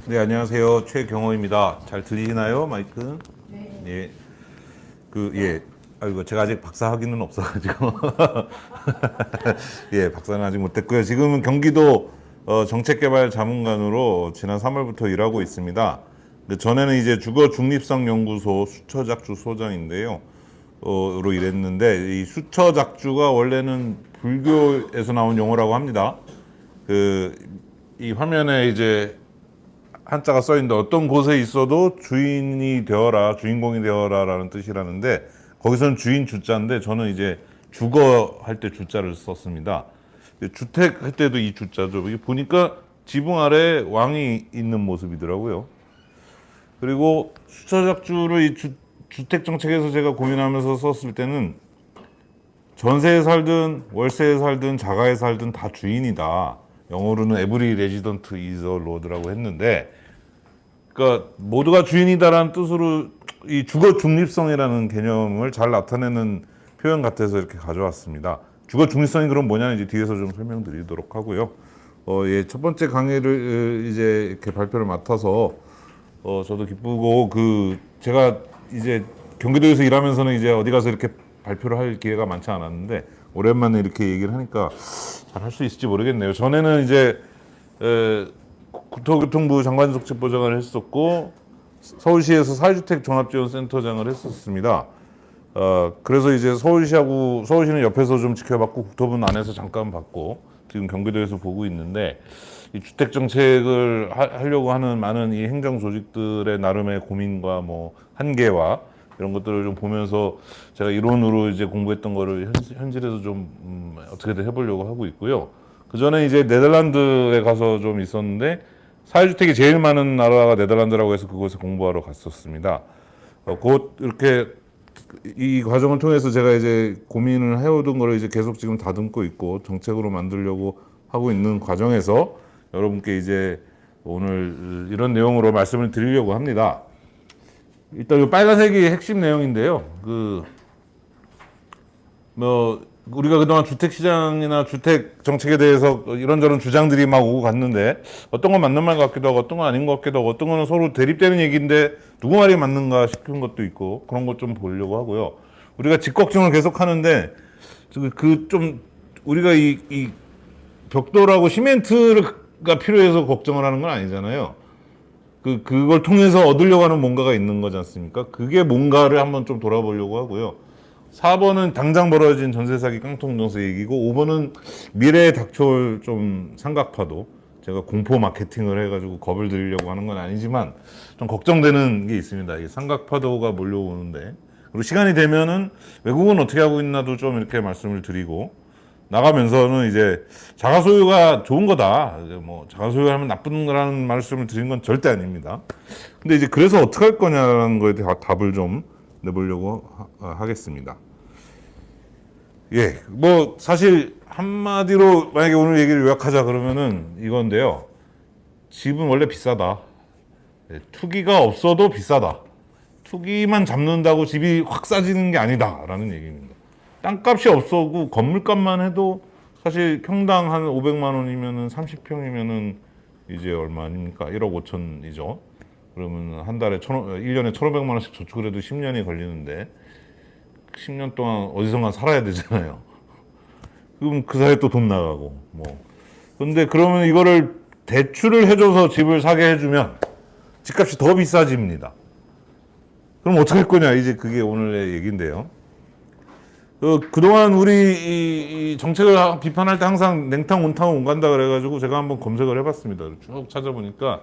네, 안녕하세요. 최경호입니다. 잘 들리시나요, 마이크? 네. 예. 예. 아이고, 제가 아직 박사 학위는 없어가지고. 예, 박사는 아직 못했고요. 지금은 경기도 정책개발 자문관으로 지난 3월부터 일하고 있습니다. 전에는 이제 주거중립성연구소 수처작주 소장인데요. 로 일했는데, 이 수처작주가 원래는 불교에서 나온 용어라고 합니다. 이 화면에 이제 한자가 써 있는데 어떤 곳에 있어도 주인이 되어라, 주인공이 되어라라는 뜻이라는데 거기서는 주인 주자인데 저는 이제 주거 할 때 주자를 썼습니다. 주택 할 때도 이 주자죠. 이게 보니까 지붕 아래 왕이 있는 모습이더라고요. 그리고 수처작주를 이 주택 정책에서 제가 고민하면서 썼을 때는 전세에 살든 월세에 살든 자가에 살든 다 주인이다. 영어로는 every resident is a lord라고 했는데, 그러니까 모두가 주인이다라는 뜻으로 이 주거 중립성이라는 개념을 잘 나타내는 표현 같아서 이렇게 가져왔습니다. 주거 중립성이 그럼 뭐냐는 이제 뒤에서 좀 설명드리도록 하고요. 예, 첫 번째 강의를 이제 이렇게 발표를 맡아서 저도 기쁘고 제가 이제 경기도에서 일하면서는 이제 어디 가서 이렇게 발표를 할 기회가 많지 않았는데 오랜만에 이렇게 얘기를 하니까 잘 할 수 있을지 모르겠네요. 전에는 이제 국토교통부 장관적책보좌관을 했었고 서울시에서 사회주택 종합지원센터장을 했었습니다. 그래서 이제 서울시는 옆에서 좀 지켜봤고 국토부는 안에서 잠깐 봤고 지금 경기도에서 보고 있는데 이 주택 정책을 하려고 하는 많은 이 행정 조직들의 나름의 고민과 뭐 한계와 이런 것들을 좀 보면서 제가 이론으로 이제 공부했던 거를 현실에서 좀 어떻게든 해보려고 하고 있고요. 그 전에 이제 네덜란드에 가서 좀 있었는데 사회주택이 제일 많은 나라가 네덜란드라고 해서 그곳에 공부하러 갔었습니다. 곧 이렇게 이 과정을 통해서 제가 이제 고민을 해오던 거를 이제 계속 지금 다듬고 있고 정책으로 만들려고 하고 있는 과정에서 여러분께 이제 오늘 이런 내용으로 말씀을 드리려고 합니다. 일단 이 빨간색이 핵심 내용인데요. 우리가 그동안 주택 시장이나 주택 정책에 대해서 이런저런 주장들이 막 오고 갔는데 어떤 건 맞는 말 같기도 하고 어떤 건 아닌 것 같기도 하고 어떤 거는 서로 대립되는 얘기인데 누구 말이 맞는가 싶은 것도 있고 그런 것 좀 보려고 하고요. 우리가 집 걱정을 계속 하는데 우리가 이 벽돌하고 시멘트가 필요해서 걱정을 하는 건 아니잖아요. 그걸 통해서 얻으려고 하는 뭔가가 있는 거지 않습니까? 그게 뭔가를 한번 좀 돌아보려고 하고요. 4번은 당장 벌어진 전세 사기 깡통정세 얘기고 5번은 미래에 닥쳐올 좀 삼각파도. 제가 공포 마케팅을 해가지고 겁을 드리려고 하는 건 아니지만 좀 걱정되는 게 있습니다. 이게 삼각파도가 몰려오는데 그리고 시간이 되면은 외국은 어떻게 하고 있나도 좀 이렇게 말씀을 드리고 나가면서는 이제 자가 소유가 좋은 거다. 뭐 자가 소유하면 나쁜 거라는 말씀을 드린 건 절대 아닙니다. 근데 이제 그래서 어떻게 할 거냐라는 거에 대해 답을 좀 내보려고 하겠습니다. 예, 뭐 사실 한마디로 만약에 오늘 얘기를 요약하자 그러면은 이건데요. 집은 원래 비싸다. 투기가 없어도 비싸다. 투기만 잡는다고 집이 확 싸지는 게 아니다라는 얘기입니다. 땅값이 없어고 건물값만 해도 사실 평당 한 500만 원이면은 30평이면은 이제 얼마 아닙니까? 1억 5천이죠. 그러면 한 달에 1년에 1,500만 원씩 저축을 해도 10년이 걸리는데 10년 동안 어디선가 살아야 되잖아요. 그럼 그 사이에 또 돈 나가고 뭐. 근데 그러면 이거를 대출을 해줘서 집을 사게 해주면 집값이 더 비싸집니다. 그럼 어떻게 할 거냐? 이제 그게 오늘의 얘기인데요. 그동안 우리 이 정책을 비판할 때 항상 냉탕, 온탕, 온간다 그래가지고 제가 한번 검색을 해봤습니다. 쭉 찾아보니까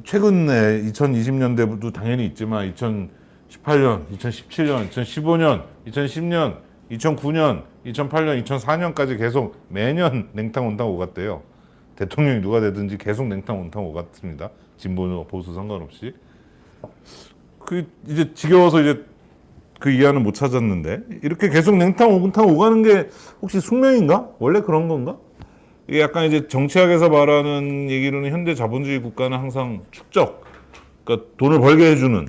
최근에 2020년대도 당연히 있지만 2018년, 2017년, 2015년, 2010년, 2009년, 2008년, 2004년까지 계속 매년 냉탕, 온탕, 오갔대요. 대통령이 누가 되든지 계속 냉탕, 온탕, 오갔습니다. 진보, 보수 상관없이. 이제 지겨워서 이제 그 이하는 못 찾았는데 이렇게 계속 냉탕 온탕 오가는 게 혹시 숙명인가? 원래 그런 건가? 이게 약간 이제 정치학에서 말하는 얘기로는 현대 자본주의 국가는 항상 축적, 그러니까 돈을 벌게 해주는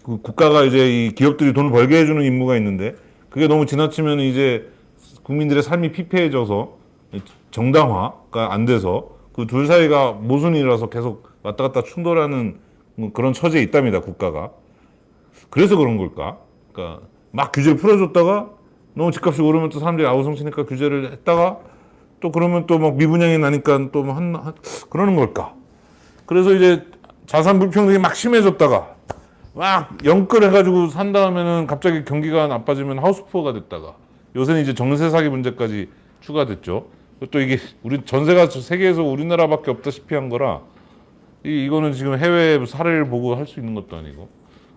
국가가 이제 이 기업들이 돈을 벌게 해주는 임무가 있는데 그게 너무 지나치면 이제 국민들의 삶이 피폐해져서 정당화가 안 돼서 그 둘 사이가 모순이라서 계속 왔다 갔다 충돌하는 뭐 그런 처지에 있답니다, 국가가. 그래서 그런 걸까? 그러니까 막 규제를 풀어줬다가 너무 집값이 오르면 또 사람들이 아우성치니까 규제를 했다가 또 그러면 또 막 미분양이 나니까 또 뭐 그러는 걸까? 그래서 이제 자산 불평등이 막 심해졌다가 막 영끌해가지고 산 다음에는 갑자기 경기가 나빠지면 하우스푸어가 됐다가 요새는 이제 전세 사기 문제까지 추가됐죠. 또 이게 우리 전세가 세계에서 우리나라밖에 없다시피 한 거라 이거는 지금 해외 사례를 보고 할 수 있는 것도 아니고.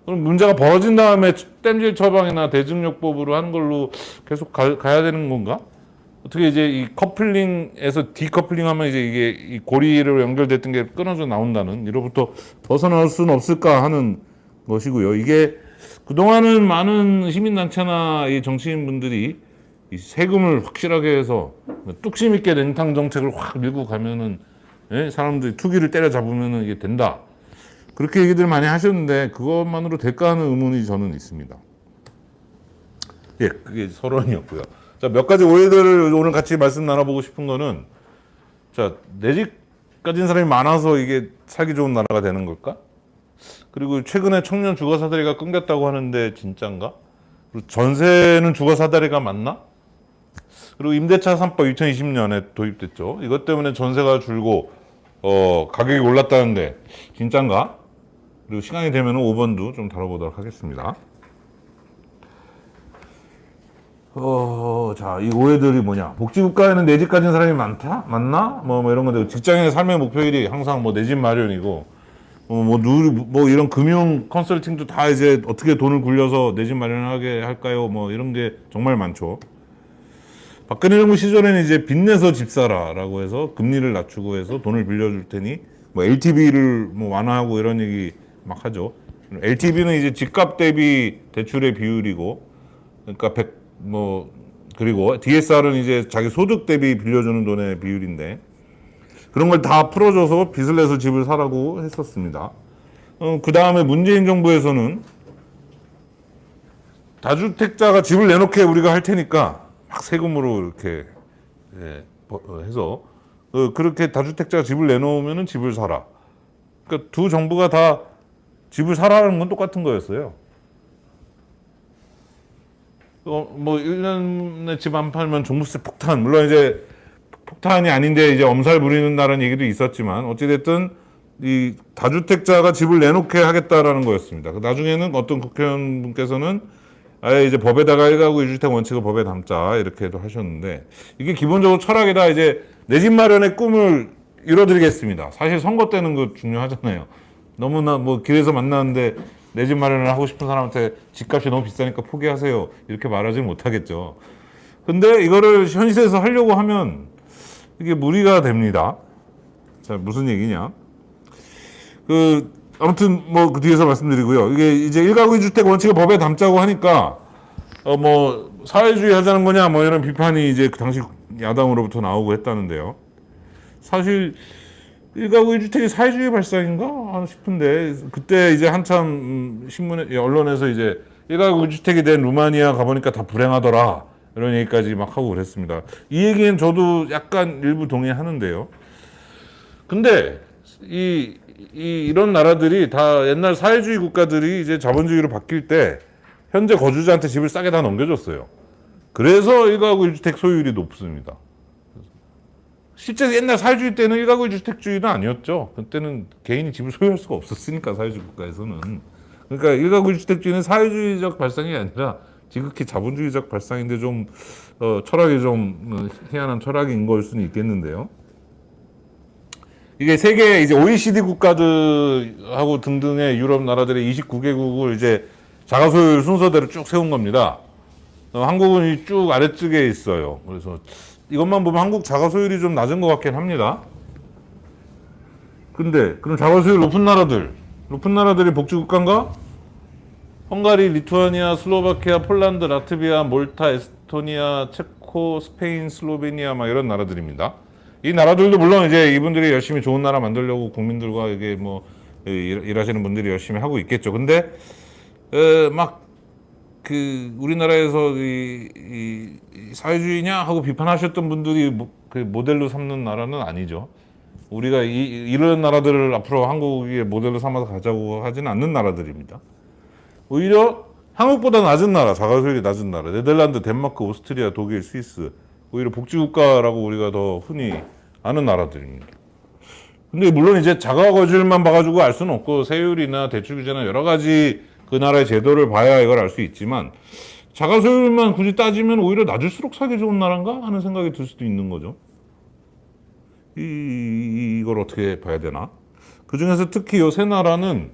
그럼 문제가 벌어진 다음에 땜질 처방이나 대증요법으로 하는 걸로 계속 가야 되는 건가? 어떻게 이제 이 커플링에서 디커플링하면 이제 이게 이 고리로 연결됐던 게 끊어져 나온다는 이로부터 벗어날 수는 없을까 하는 것이고요. 이게 그동안은 많은 시민단체나 이 정치인분들이 이 세금을 확실하게 해서 뚝심 있게 냉탕 정책을 확 밀고 가면은 사람들이 투기를 때려잡으면은 이게 된다. 그렇게 얘기들 많이 하셨는데 그것만으로 될까 하는 의문이 저는 있습니다. 예, 그게 서론이었고요. 자, 몇 가지 오해들을 오늘 같이 말씀 나눠보고 싶은 거는 자, 내 집 가진 사람이 많아서 이게 살기 좋은 나라가 되는 걸까? 그리고 최근에 청년 주거 사다리가 끊겼다고 하는데 진짠가? 그리고 전세는 주거 사다리가 맞나? 그리고 임대차 3법 2020년에 도입됐죠. 이것 때문에 전세가 줄고 가격이 올랐다는데 진짠가? 그리고 시간이 되면 5번도 좀 다뤄보도록 하겠습니다. 자, 이 오해들이 뭐냐? 복지국가에는 내 집 가진 사람이 많다? 맞나? 뭐 이런 건데 직장인의 삶의 목표일이 항상 뭐 내 집 마련이고 뭐 이런 금융 컨설팅도 다 이제 어떻게 돈을 굴려서 내 집 마련하게 할까요? 뭐 이런 게 정말 많죠. 박근혜 정부 시절에는 이제 빚내서 집 사라라고 해서 금리를 낮추고 해서 돈을 빌려줄 테니 뭐 LTV를 뭐 완화하고 이런 얘기 막 하죠. LTV는 이제 집값 대비 대출의 비율이고, 그러니까 그리고 DSR은 이제 자기 소득 대비 빌려주는 돈의 비율인데 그런 걸 다 풀어줘서 빚을 내서 집을 사라고 했었습니다. 그 다음에 문재인 정부에서는 다주택자가 집을 내놓게 우리가 할 테니까 막 세금으로 이렇게 해서 그렇게 다주택자가 집을 내놓으면 집을 사라. 그러니까 두 정부가 다 집을 사라는 건 똑같은 거였어요. 뭐 1년에 집 안 팔면 종부세 폭탄. 물론 이제 폭탄이 아닌데 이제 엄살 부리는다는 얘기도 있었지만 어찌됐든 이 다주택자가 집을 내놓게 하겠다라는 거였습니다. 나중에는 어떤 국회의원분께서는 아예 이제 법에다가 1가구 1주택 원칙을 법에 담자 이렇게도 하셨는데 이게 기본적으로 철학이다. 이제 내 집 마련의 꿈을 이뤄드리겠습니다. 사실 선거 때는 그 중요하잖아요. 너무나 뭐 길에서 만나는데 내 집 마련을 하고 싶은 사람한테 집값이 너무 비싸니까 포기하세요. 이렇게 말하지는 못하겠죠. 근데 이거를 현실에서 하려고 하면 이게 무리가 됩니다. 자, 무슨 얘기냐? 아무튼 뭐 그 뒤에서 말씀드리고요. 이게 이제 1가구 2주택 원칙을 법에 담자고 하니까 뭐 사회주의 하자는 거냐 뭐 이런 비판이 이제 그 당시 야당으로부터 나오고 했다는데요. 사실 1가구 1주택이 사회주의 발상인가 싶은데 그때 이제 한참 신문에 언론에서 이제 1가구 1주택이 된 루마니아 가보니까 다 불행하더라 이런 얘기까지 막 하고 그랬습니다. 이 얘기는 저도 약간 일부 동의하는데요. 근데 이런 나라들이 다 옛날 사회주의 국가들이 이제 자본주의로 바뀔 때 현재 거주자한테 집을 싸게 다 넘겨줬어요. 그래서 1가구 1주택 소유율이 높습니다. 실제 옛날 사회주의 때는 1가구 1주택주의는 아니었죠. 그때는 개인이 집을 소유할 수가 없었으니까 사회주의 국가에서는. 그러니까 1가구 1주택주의는 사회주의적 발상이 아니라 지극히 자본주의적 발상인데 좀 철학이 좀 희한한 철학인 걸 수는 있겠는데요. 이게 세계 이제 OECD 국가들하고 등등의 유럽 나라들의 29개국을 이제 자가 소유율 순서대로 쭉 세운 겁니다. 한국은 쭉 아래쪽에 있어요. 그래서 이것만 보면 한국 자가 소유율이 좀 낮은 것 같긴 합니다. 근데 그럼 자가 소유율 높은 나라들이 복지 국가인가? 헝가리, 리투아니아, 슬로바키아, 폴란드, 라트비아, 몰타, 에스토니아, 체코, 스페인, 슬로베니아 막 이런 나라들입니다. 이 나라들도 물론 이제 이분들이 열심히 좋은 나라 만들려고 국민들과 이게 뭐 일하시는 분들이 열심히 하고 있겠죠. 근데 막 그 우리나라에서 이 사회주의냐 하고 비판하셨던 분들이 그 모델로 삼는 나라는 아니죠. 우리가 이런 나라들을 앞으로 한국의 모델로 삼아서 가자고 하지는 않는 나라들입니다. 오히려 한국보다 낮은 나라, 자가소유율이 낮은 나라, 네덜란드, 덴마크, 오스트리아, 독일, 스위스, 오히려 복지국가라고 우리가 더 흔히 아는 나라들입니다. 근데 물론 이제 자가 거주율만 봐가지고 알 수는 없고 세율이나 대출 규제나 여러 가지 그 나라의 제도를 봐야 이걸 알 수 있지만 자가 소유율만 굳이 따지면 오히려 낮을수록 살기 좋은 나라인가 하는 생각이 들 수도 있는 거죠. 이걸 어떻게 봐야 되나? 그 중에서 특히 요 세 나라는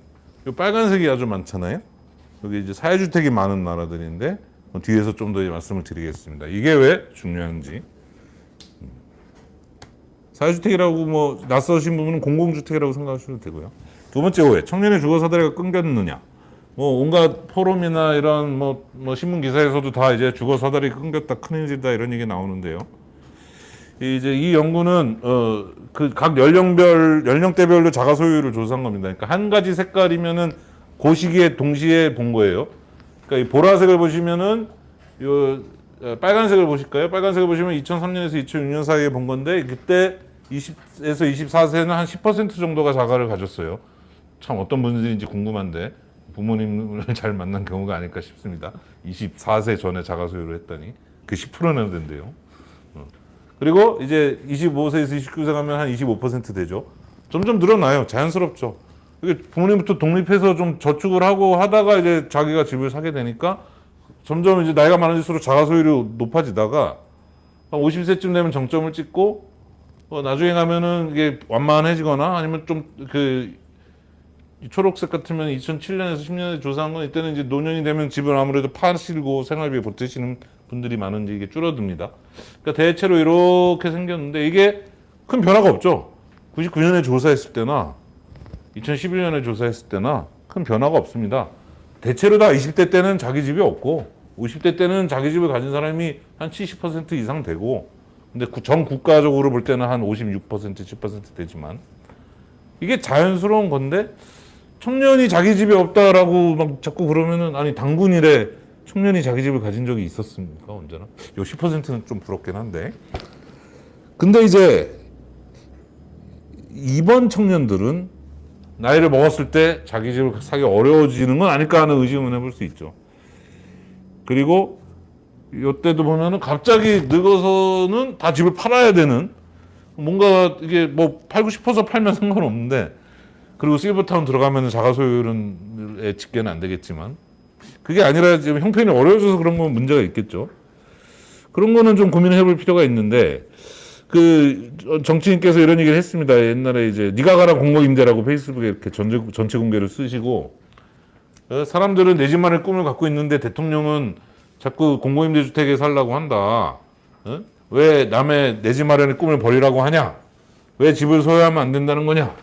요 빨간색이 아주 많잖아요. 여기 이제 사회주택이 많은 나라들인데 뒤에서 좀 더 말씀을 드리겠습니다. 이게 왜 중요한지. 사회주택이라고 뭐 낯서신 부분은 공공주택이라고 생각하셔도 되고요. 두 번째 오해, 청년의 주거 사다리가 끊겼느냐. 뭐 온갖 포럼이나 이런 뭐 신문 기사에서도 다 이제 주거 사다리 끊겼다, 큰일이다 이런 얘기 나오는데요. 이제 이 연구는 그 각 연령대별로 자가 소유율을 조사한 겁니다. 그러니까 한 가지 색깔이면은 그 시기에 동시에 본 거예요. 그러니까 이 보라색을 보시면은 요 빨간색을 보실까요? 빨간색을 보시면 2003년에서 2006년 사이에 본 건데 그때 20에서 24세는 한 10% 정도가 자가를 가졌어요. 참 어떤 분들인지 궁금한데 부모님을 잘 만난 경우가 아닐까 싶습니다. 24세 전에 자가 소유를 했더니 그 10%나 된대요. 그리고 이제 25세에서 29세 가면 한 25% 되죠. 점점 늘어나요. 자연스럽죠. 이게 부모님부터 독립해서 좀 저축을 하고 하다가 이제 자기가 집을 사게 되니까 점점 이제 나이가 많아질수록 자가 소유율이 높아지다가 한 50세쯤 되면 정점을 찍고 나중에 가면은 이게 완만해지거나 아니면 좀 초록색 같으면 2007년에서 10년에 조사한 건 이때는 이제 노년이 되면 집을 아무래도 파시고 생활비에 보태시는 분들이 많은지 이게 줄어듭니다. 그러니까 대체로 이렇게 생겼는데 이게 큰 변화가 없죠. 99년에 조사했을 때나 2011년에 조사했을 때나 큰 변화가 없습니다. 대체로 다 20대 때는 자기 집이 없고 50대 때는 자기 집을 가진 사람이 한 70% 이상 되고 근데 전 국가적으로 볼 때는 한 56%, 10% 되지만 이게 자연스러운 건데 청년이 자기 집이 없다라고 막 자꾸 그러면은 아니 당군 이래 청년이 자기 집을 가진 적이 있었습니까? 언제나? 요 10%는 좀 부럽긴 한데 근데 이제 이번 청년들은 나이를 먹었을 때 자기 집을 사기 어려워지는 건 아닐까 하는 의심을 해볼 수 있죠. 그리고 이때도 보면은 갑자기 늙어서는 다 집을 팔아야 되는 뭔가 이게 뭐 팔고 싶어서 팔면 상관없는데 그리고 실버타운 들어가면 자가 소유율은 집계는 안 되겠지만 그게 아니라 지금 형편이 어려워져서 그런 건 문제가 있겠죠. 그런 거는 좀 고민을 해볼 필요가 있는데 그 정치인께서 이런 얘기를 했습니다. 옛날에 이제 니가 가라 공공임대라고 페이스북에 이렇게 전체 공개를 쓰시고 사람들은 내 집만의 꿈을 갖고 있는데 대통령은 자꾸 공공임대주택에 살라고 한다. 왜 남의 내 집 마련의 꿈을 버리라고 하냐? 왜 집을 소유하면 안 된다는 거냐?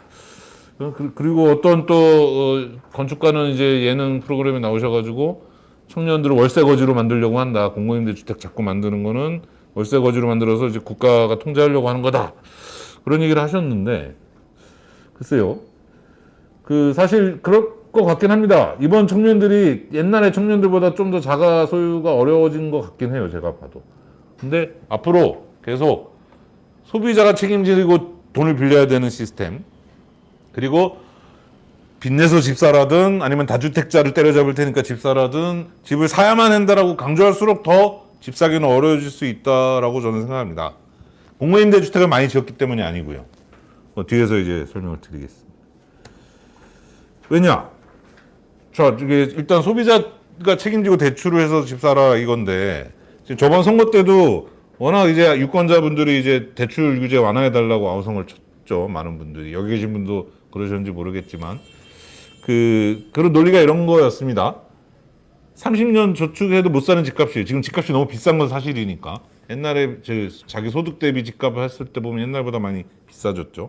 그리고 어떤 또 건축가는 이제 예능 프로그램에 나오셔가지고 청년들을 월세 거지로 만들려고 한다. 공공임대주택 자꾸 만드는 거는 월세 거지로 만들어서 이제 국가가 통제하려고 하는 거다. 그런 얘기를 하셨는데 글쎄요. 그 사실 그럴 것 같긴 합니다. 이번 청년들이 옛날의 청년들보다 좀 더 자가 소유가 어려워진 것 같긴 해요. 제가 봐도. 근데 앞으로 계속 소비자가 책임지고 돈을 빌려야 되는 시스템 그리고 빚내서 집 사라든 아니면 다주택자를 때려잡을 테니까 집 사라든 집을 사야만 한다라고 강조할수록 더 집 사기는 어려워질 수 있다라고 저는 생각합니다. 공공임대주택을 많이 지었기 때문이 아니고요. 뒤에서 이제 설명을 드리겠습니다. 왜냐? 자, 이게 일단 소비자가 책임지고 대출을 해서 집 사라 이건데 지금 저번 선거 때도 워낙 이제 유권자분들이 이제 대출 규제 완화해달라고 아우성을 쳤죠. 많은 분들이. 여기 계신 분도 그러셨는지 모르겠지만 그런 논리가 이런 거였습니다. 30년 저축해도 못 사는 집값이 지금 집값이 너무 비싼 건 사실이니까 옛날에 자기 소득 대비 집값을 했을 때 보면 옛날보다 많이 비싸졌죠.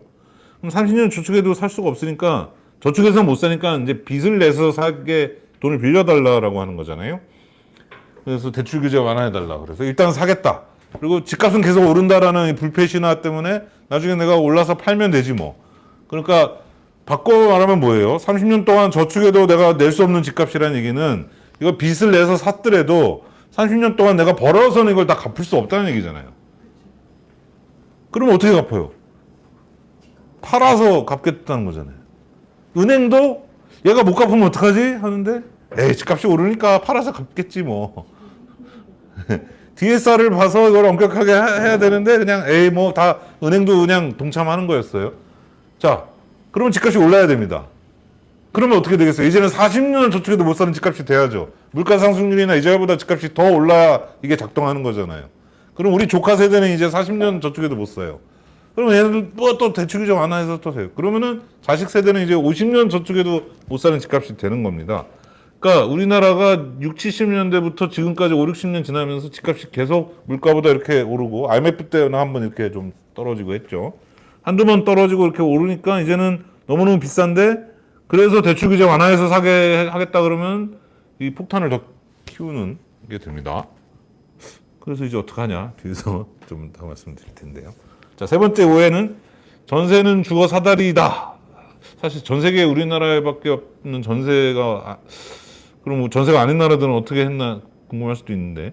그럼 30년 저축해도 살 수가 없으니까 저축해서 못 사니까 이제 빚을 내서 사게 돈을 빌려달라라고 하는 거잖아요. 그래서 대출 규제 완화해달라. 그래서 일단 사겠다. 그리고 집값은 계속 오른다라는 불패 신화 때문에 나중에 내가 올라서 팔면 되지 뭐. 그러니까 바꿔 말하면 뭐예요? 30년 동안 저축해도 내가 낼 수 없는 집값이라는 얘기는 이거 빚을 내서 샀더라도 30년 동안 내가 벌어서는 이걸 다 갚을 수 없다는 얘기잖아요. 그러면 어떻게 갚아요? 팔아서 갚겠다는 거잖아요. 은행도 얘가 못 갚으면 어떡하지? 하는데 에이 집값이 오르니까 팔아서 갚겠지 뭐. DSR을 봐서 이걸 엄격하게 해야 되는데 그냥 에이 뭐 다 은행도 그냥 동참하는 거였어요. 자, 그러면 집값이 올라야 됩니다. 그러면 어떻게 되겠어요? 이제는 40년을 저축해도 못 사는 집값이 돼야죠. 물가 상승률이나 이자보다 집값이 더 올라야 이게 작동하는 거잖아요. 그럼 우리 조카 세대는 이제 40년 저축해도 못 사요. 그러면 얘네들 또 대출 규정 완화해서 또 해요. 그러면은 자식 세대는 이제 50년 저축해도 못 사는 집값이 되는 겁니다. 그러니까 우리나라가 6, 70년대부터 지금까지 5, 60년 지나면서 집값이 계속 물가보다 이렇게 오르고 IMF 때는 한번 이렇게 좀 떨어지고 했죠. 한두 번 떨어지고 이렇게 오르니까 이제는 너무너무 비싼데 그래서 대출 규제 완화해서 사게 하겠다 그러면 이 폭탄을 더 키우는 게 됩니다. 그래서 이제 어떡하냐 뒤에서 좀 더 말씀드릴 텐데요. 자, 세 번째 오해는 전세는 주거 사다리다. 사실 전 세계 우리나라에밖에 없는 전세가 그럼 뭐 전세가 아닌 나라들은 어떻게 했나 궁금할 수도 있는데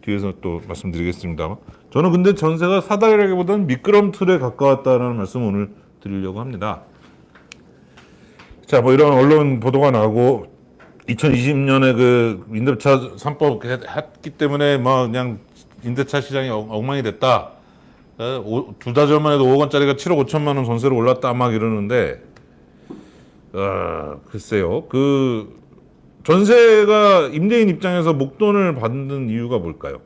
뒤에서 또 말씀드리겠습니다. 저는 근데 전세가 사다리라기보다는 미끄럼틀에 가까웠다라는 말씀을 오늘 드리려고 합니다. 자, 뭐 이런 언론 보도가 나고 2020년에 그 임대차 3법 했기 때문에 뭐 그냥 임대차 시장이 엉망이 됐다. 두 달 전만 해도 5억 원짜리가 7억 5천만 원 전세로 올랐다 막 이러는데 글쎄요. 그 전세가 임대인 입장에서 목돈을 받는 이유가 뭘까요?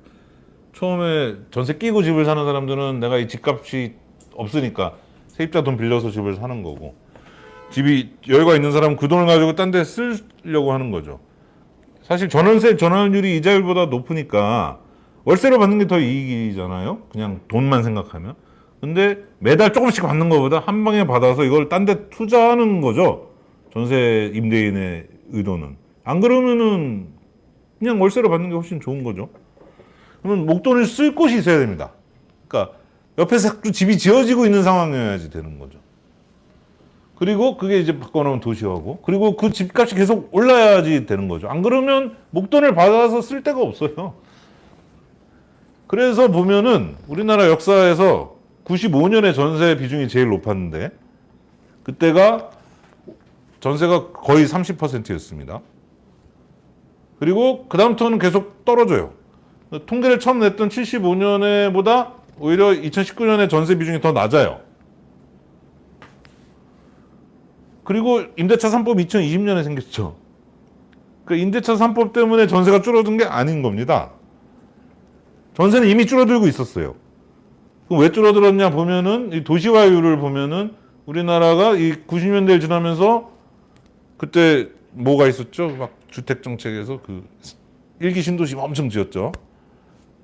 처음에 전세 끼고 집을 사는 사람들은 내가 이 집값이 없으니까 세입자 돈 빌려서 집을 사는 거고 집이 여유가 있는 사람은 그 돈을 가지고 딴 데 쓰려고 하는 거죠. 사실 전월세 전환율이 이자율보다 높으니까 월세로 받는 게 더 이익이잖아요. 그냥 돈만 생각하면. 근데 매달 조금씩 받는 것보다 한 방에 받아서 이걸 딴 데 투자하는 거죠. 전세 임대인의 의도는. 안 그러면은 그냥 월세로 받는 게 훨씬 좋은 거죠. 그러면 목돈을 쓸 곳이 있어야 됩니다. 그러니까 옆에서 집이 지어지고 있는 상황이어야지 되는 거죠. 그리고 그게 이제 바꿔놓으면 도시화고, 그리고 그 집값이 계속 올라야지 되는 거죠. 안 그러면 목돈을 받아서 쓸 데가 없어요. 그래서 보면은 우리나라 역사에서 95년에 전세 비중이 제일 높았는데 그때가 전세가 거의 30%였습니다. 그리고 그 다음부터는 계속 떨어져요. 통계를 처음 냈던 75년에보다 오히려 2019년에 전세 비중이 더 낮아요. 그리고 임대차 3법 2020년에 생겼죠. 그 임대차 3법 때문에 전세가 줄어든 게 아닌 겁니다. 전세는 이미 줄어들고 있었어요. 그럼 왜 줄어들었냐 보면은 이 도시화율을 보면은 우리나라가 이 90년대를 지나면서 그때 뭐가 있었죠? 막 주택 정책에서 그 일기 신도시 엄청 지었죠.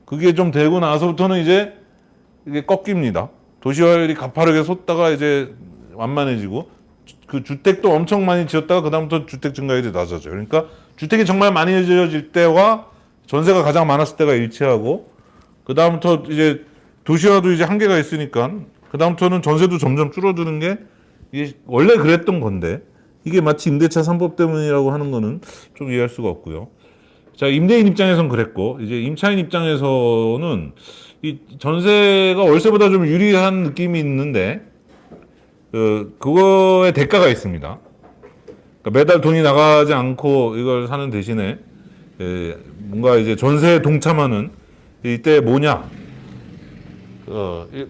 그게 좀 되고 나서부터는 이제 이게 꺾입니다. 도시화율이 가파르게 솟다가 이제 완만해지고 그 주택도 엄청 많이 지었다가 그다음부터 주택 증가율이 낮아져요. 그러니까 주택이 정말 많이 지어질 때와 전세가 가장 많았을 때가 일치하고 그다음부터 이제 도시화도 이제 한계가 있으니까 그다음부터는 전세도 점점 줄어드는 게 이게 원래 그랬던 건데 이게 마치 임대차 3법 때문이라고 하는 거는 좀 이해할 수가 없고요. 자, 임대인 입장에서는 그랬고 이제 임차인 입장에서는 이 전세가 월세보다 좀 유리한 느낌이 있는데 그거에 대가가 있습니다. 그러니까 매달 돈이 나가지 않고 이걸 사는 대신에 뭔가 이제 전세에 동참하는 이때 뭐냐?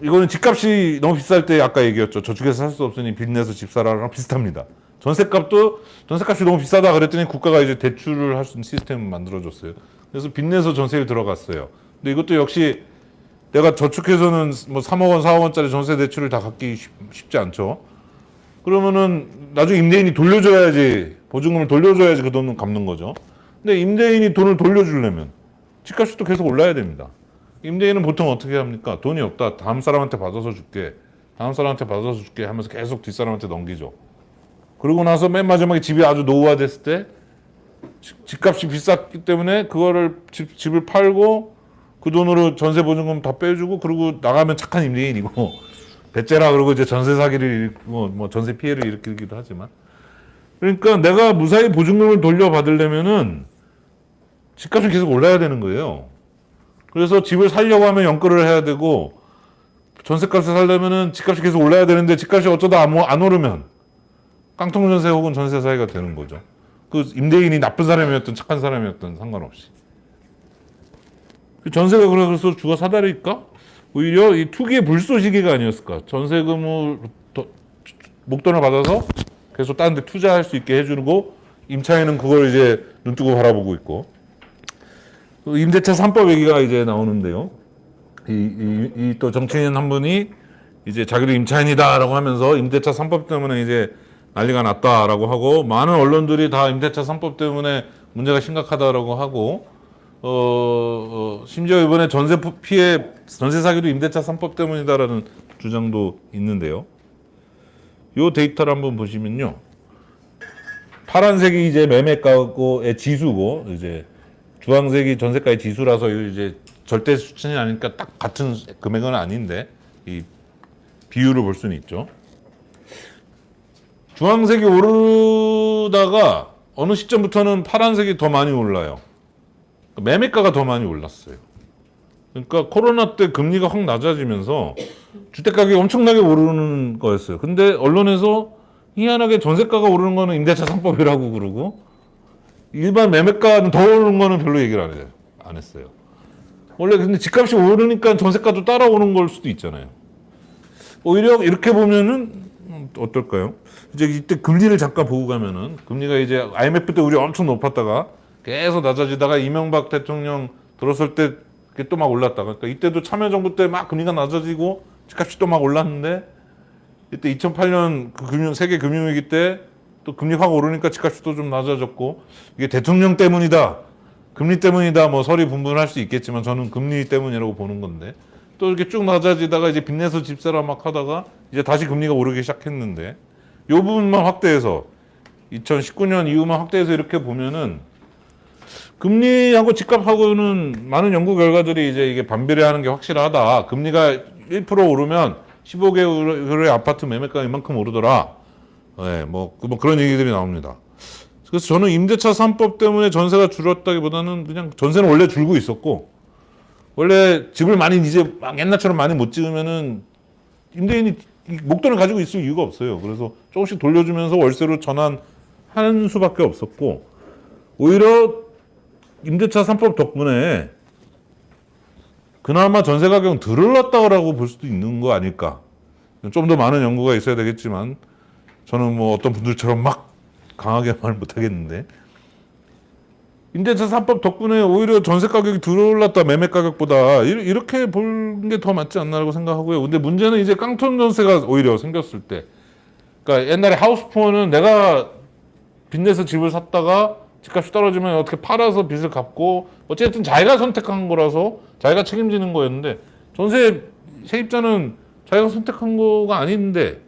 이거는 집값이 너무 비쌀 때 아까 얘기했죠. 저축해서 살 수 없으니 빚내서 집 사라랑 비슷합니다. 전세값이 너무 비싸다 그랬더니 국가가 이제 대출을 할 수 있는 시스템을 만들어줬어요. 그래서 빚내서 전세를 들어갔어요. 근데 이것도 역시 내가 저축해서는 뭐 3억 원, 4억 원짜리 전세 대출을 다 갚기 쉽지 않죠. 그러면은 나중에 임대인이 돌려줘야지, 보증금을 돌려줘야지 그 돈을 갚는 거죠. 근데 임대인이 돈을 돌려주려면 집값이 또 계속 올라야 됩니다. 임대인은 보통 어떻게 합니까? 돈이 없다. 다음 사람한테 받아서 줄게. 다음 사람한테 받아서 줄게 하면서 계속 뒷사람한테 넘기죠. 그러고 나서 맨 마지막에 집이 아주 노후화됐을 때 집값이 비쌌기 때문에 그거를 집을 팔고 그 돈으로 전세 보증금 다 빼주고 그리고 나가면 착한 임대인이고 배째라 그러고 이제 전세 사기를 뭐 전세 피해를 일으키기도 하지만 그러니까 내가 무사히 보증금을 돌려받으려면은 집값이 계속 올라야 되는 거예요. 그래서 집을 살려고 하면 연끌을 해야 되고 전셋값에 살려면은 집값이 계속 올라야 되는데 집값이 어쩌다 안 오르면 깡통 전세 혹은 전세 사기가 되는 거죠. 그 임대인이 나쁜 사람이었든 착한 사람이었든 상관없이. 전세가 그래서 주가 사다리일까? 오히려 이 투기의 불쏘시개가 아니었을까? 전세금을 목돈을 받아서 계속 다른 데 투자할 수 있게 해주고 임차인은 그걸 이제 눈뜨고 바라보고 있고. 임대차 3법 얘기가 이제 나오는데요. 이 또 정치인 한 분이 이제 자기도 임차인이다라고 하면서 임대차 3법 때문에 이제 난리가 났다라고 하고, 많은 언론들이 다 임대차 3법 때문에 문제가 심각하다라고 하고, 심지어 이번에 전세 사기도 임대차 3법 때문이다라는 주장도 있는데요. 요 데이터를 한번 보시면요. 파란색이 이제 매매가의 지수고, 이제 주황색이 전세가의 지수라서 이제 절대 수치는 아니니까 딱 같은 금액은 아닌데 이 비율을 볼 수는 있죠. 주황색이 오르다가 어느 시점부터는 파란색이 더 많이 올라요. 매매가가 더 많이 올랐어요. 그러니까 코로나 때 금리가 확 낮아지면서 주택가격이 엄청나게 오르는 거였어요. 근데 언론에서 희한하게 전세가가 오르는 거는 임대차 3법이라고 그러고 일반 매매가는 더 오르는 거는 별로 얘기를 안 했어요. 원래 근데 집값이 오르니까 전세가도 따라오는 걸 수도 있잖아요. 오히려 이렇게 보면은 어떨까요? 이제 이때 금리를 잠깐 보고 가면은 금리가 이제 IMF 때 우리 엄청 높았다가 계속 낮아지다가 이명박 대통령 들었을 때 또 막 올랐다가, 그러니까 이때도 참여정부 때 막 금리가 낮아지고 집값이 또 막 올랐는데 이때 2008년 그 세계 금융위기 때 또 금리 확 오르니까 집값이 또 좀 낮아졌고, 이게 대통령 때문이다, 금리 때문이다, 뭐 설이 분분할 수 있겠지만 저는 금리 때문이라고 보는 건데, 또 이렇게 쭉 낮아지다가 이제 빚내서 집사라 막 하다가 이제 다시 금리가 오르기 시작했는데, 이 부분만 확대해서 2019년 이후만 확대해서 이렇게 보면은 금리하고 집값하고는 많은 연구 결과들이 이제 이게 반비례하는 게 확실하다. 금리가 1% 오르면 15개월의 아파트 매매가가 이만큼 오르더라. 네, 뭐 그런 얘기들이 나옵니다. 그래서 저는 임대차 3법 때문에 전세가 줄었다기보다는 그냥 전세는 원래 줄고 있었고, 원래 집을 많이 이제 막 옛날처럼 많이 못 지으면은 임대인이 목돈을 가지고 있을 이유가 없어요. 그래서 조금씩 돌려주면서 월세로 전환하는 수밖에 없었고, 오히려 임대차 3법 덕분에 그나마 전세 가격은 덜 올랐다고 볼 수도 있는 거 아닐까. 좀 더 많은 연구가 있어야 되겠지만 저는 뭐 어떤 분들처럼 막 강하게 말 못하겠는데, 임대차 3법 덕분에 오히려 전세 가격이 덜 올랐다, 매매 가격보다, 이렇게 볼 게 더 맞지 않나라고 생각하고요. 근데 문제는 이제 깡통 전세가 오히려 생겼을 때, 그러니까 옛날에 하우스푸어는 내가 빚내서 집을 샀다가 집값이 떨어지면 어떻게 팔아서 빚을 갚고, 어쨌든 자기가 선택한 거라서 자기가 책임지는 거였는데, 전세 세입자는 자기가 선택한 거가 아닌데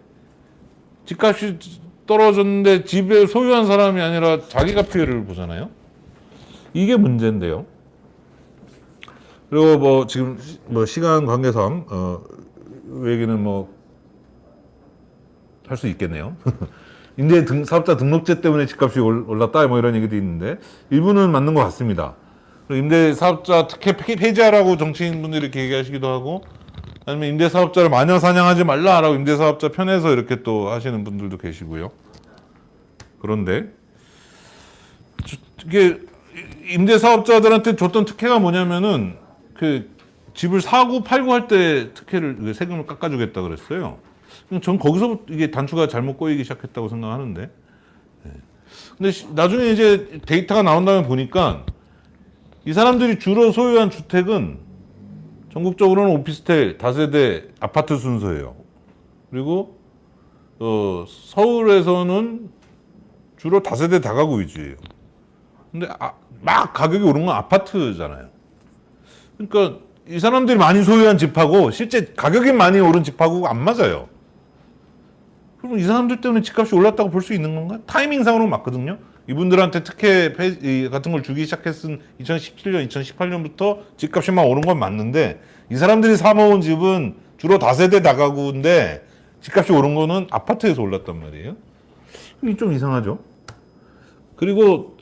집값이 떨어졌는데 집을 소유한 사람이 아니라 자기가 피해를 보잖아요. 이게 문제인데요. 그리고 뭐 지금 뭐 시간 관계상 얘기는 뭐 할 수 있겠네요. 사업자 등록제 때문에 집값이 올랐다, 뭐 이런 얘기도 있는데 일부는 맞는 것 같습니다. 임대사업자 특혜 폐지하라고 정치인분들이 이렇게 얘기하시기도 하고, 아니면 임대사업자를 마녀 사냥하지 말라라고 임대사업자 편에서 이렇게 또 하시는 분들도 계시고요. 그런데 이게 임대사업자들한테 줬던 특혜가 뭐냐면은 그 집을 사고 팔고 할 때 특혜를, 세금을 깎아주겠다 그랬어요. 전 거기서 이게 단추가 잘못 꼬이기 시작했다고 생각하는데, 근데 나중에 이제 데이터가 나온 다음에 보니까 이 사람들이 주로 소유한 주택은 전국적으로는 오피스텔, 다세대, 아파트 순서예요. 그리고 서울에서는 주로 다세대 다가구 위주예요. 근데 막 가격이 오른 건 아파트잖아요. 그러니까 이 사람들이 많이 소유한 집하고 실제 가격이 많이 오른 집하고 안 맞아요. 그럼 이 사람들 때문에 집값이 올랐다고 볼 수 있는 건가? 타이밍상으로는 맞거든요. 이분들한테 특혜 같은 걸 주기 시작했은 2017년, 2018년부터 집값이 막 오른 건 맞는데, 이 사람들이 사모은 집은 주로 다세대 다가구인데 집값이 오른 거는 아파트에서 올랐단 말이에요. 이게 좀 이상하죠. 그리고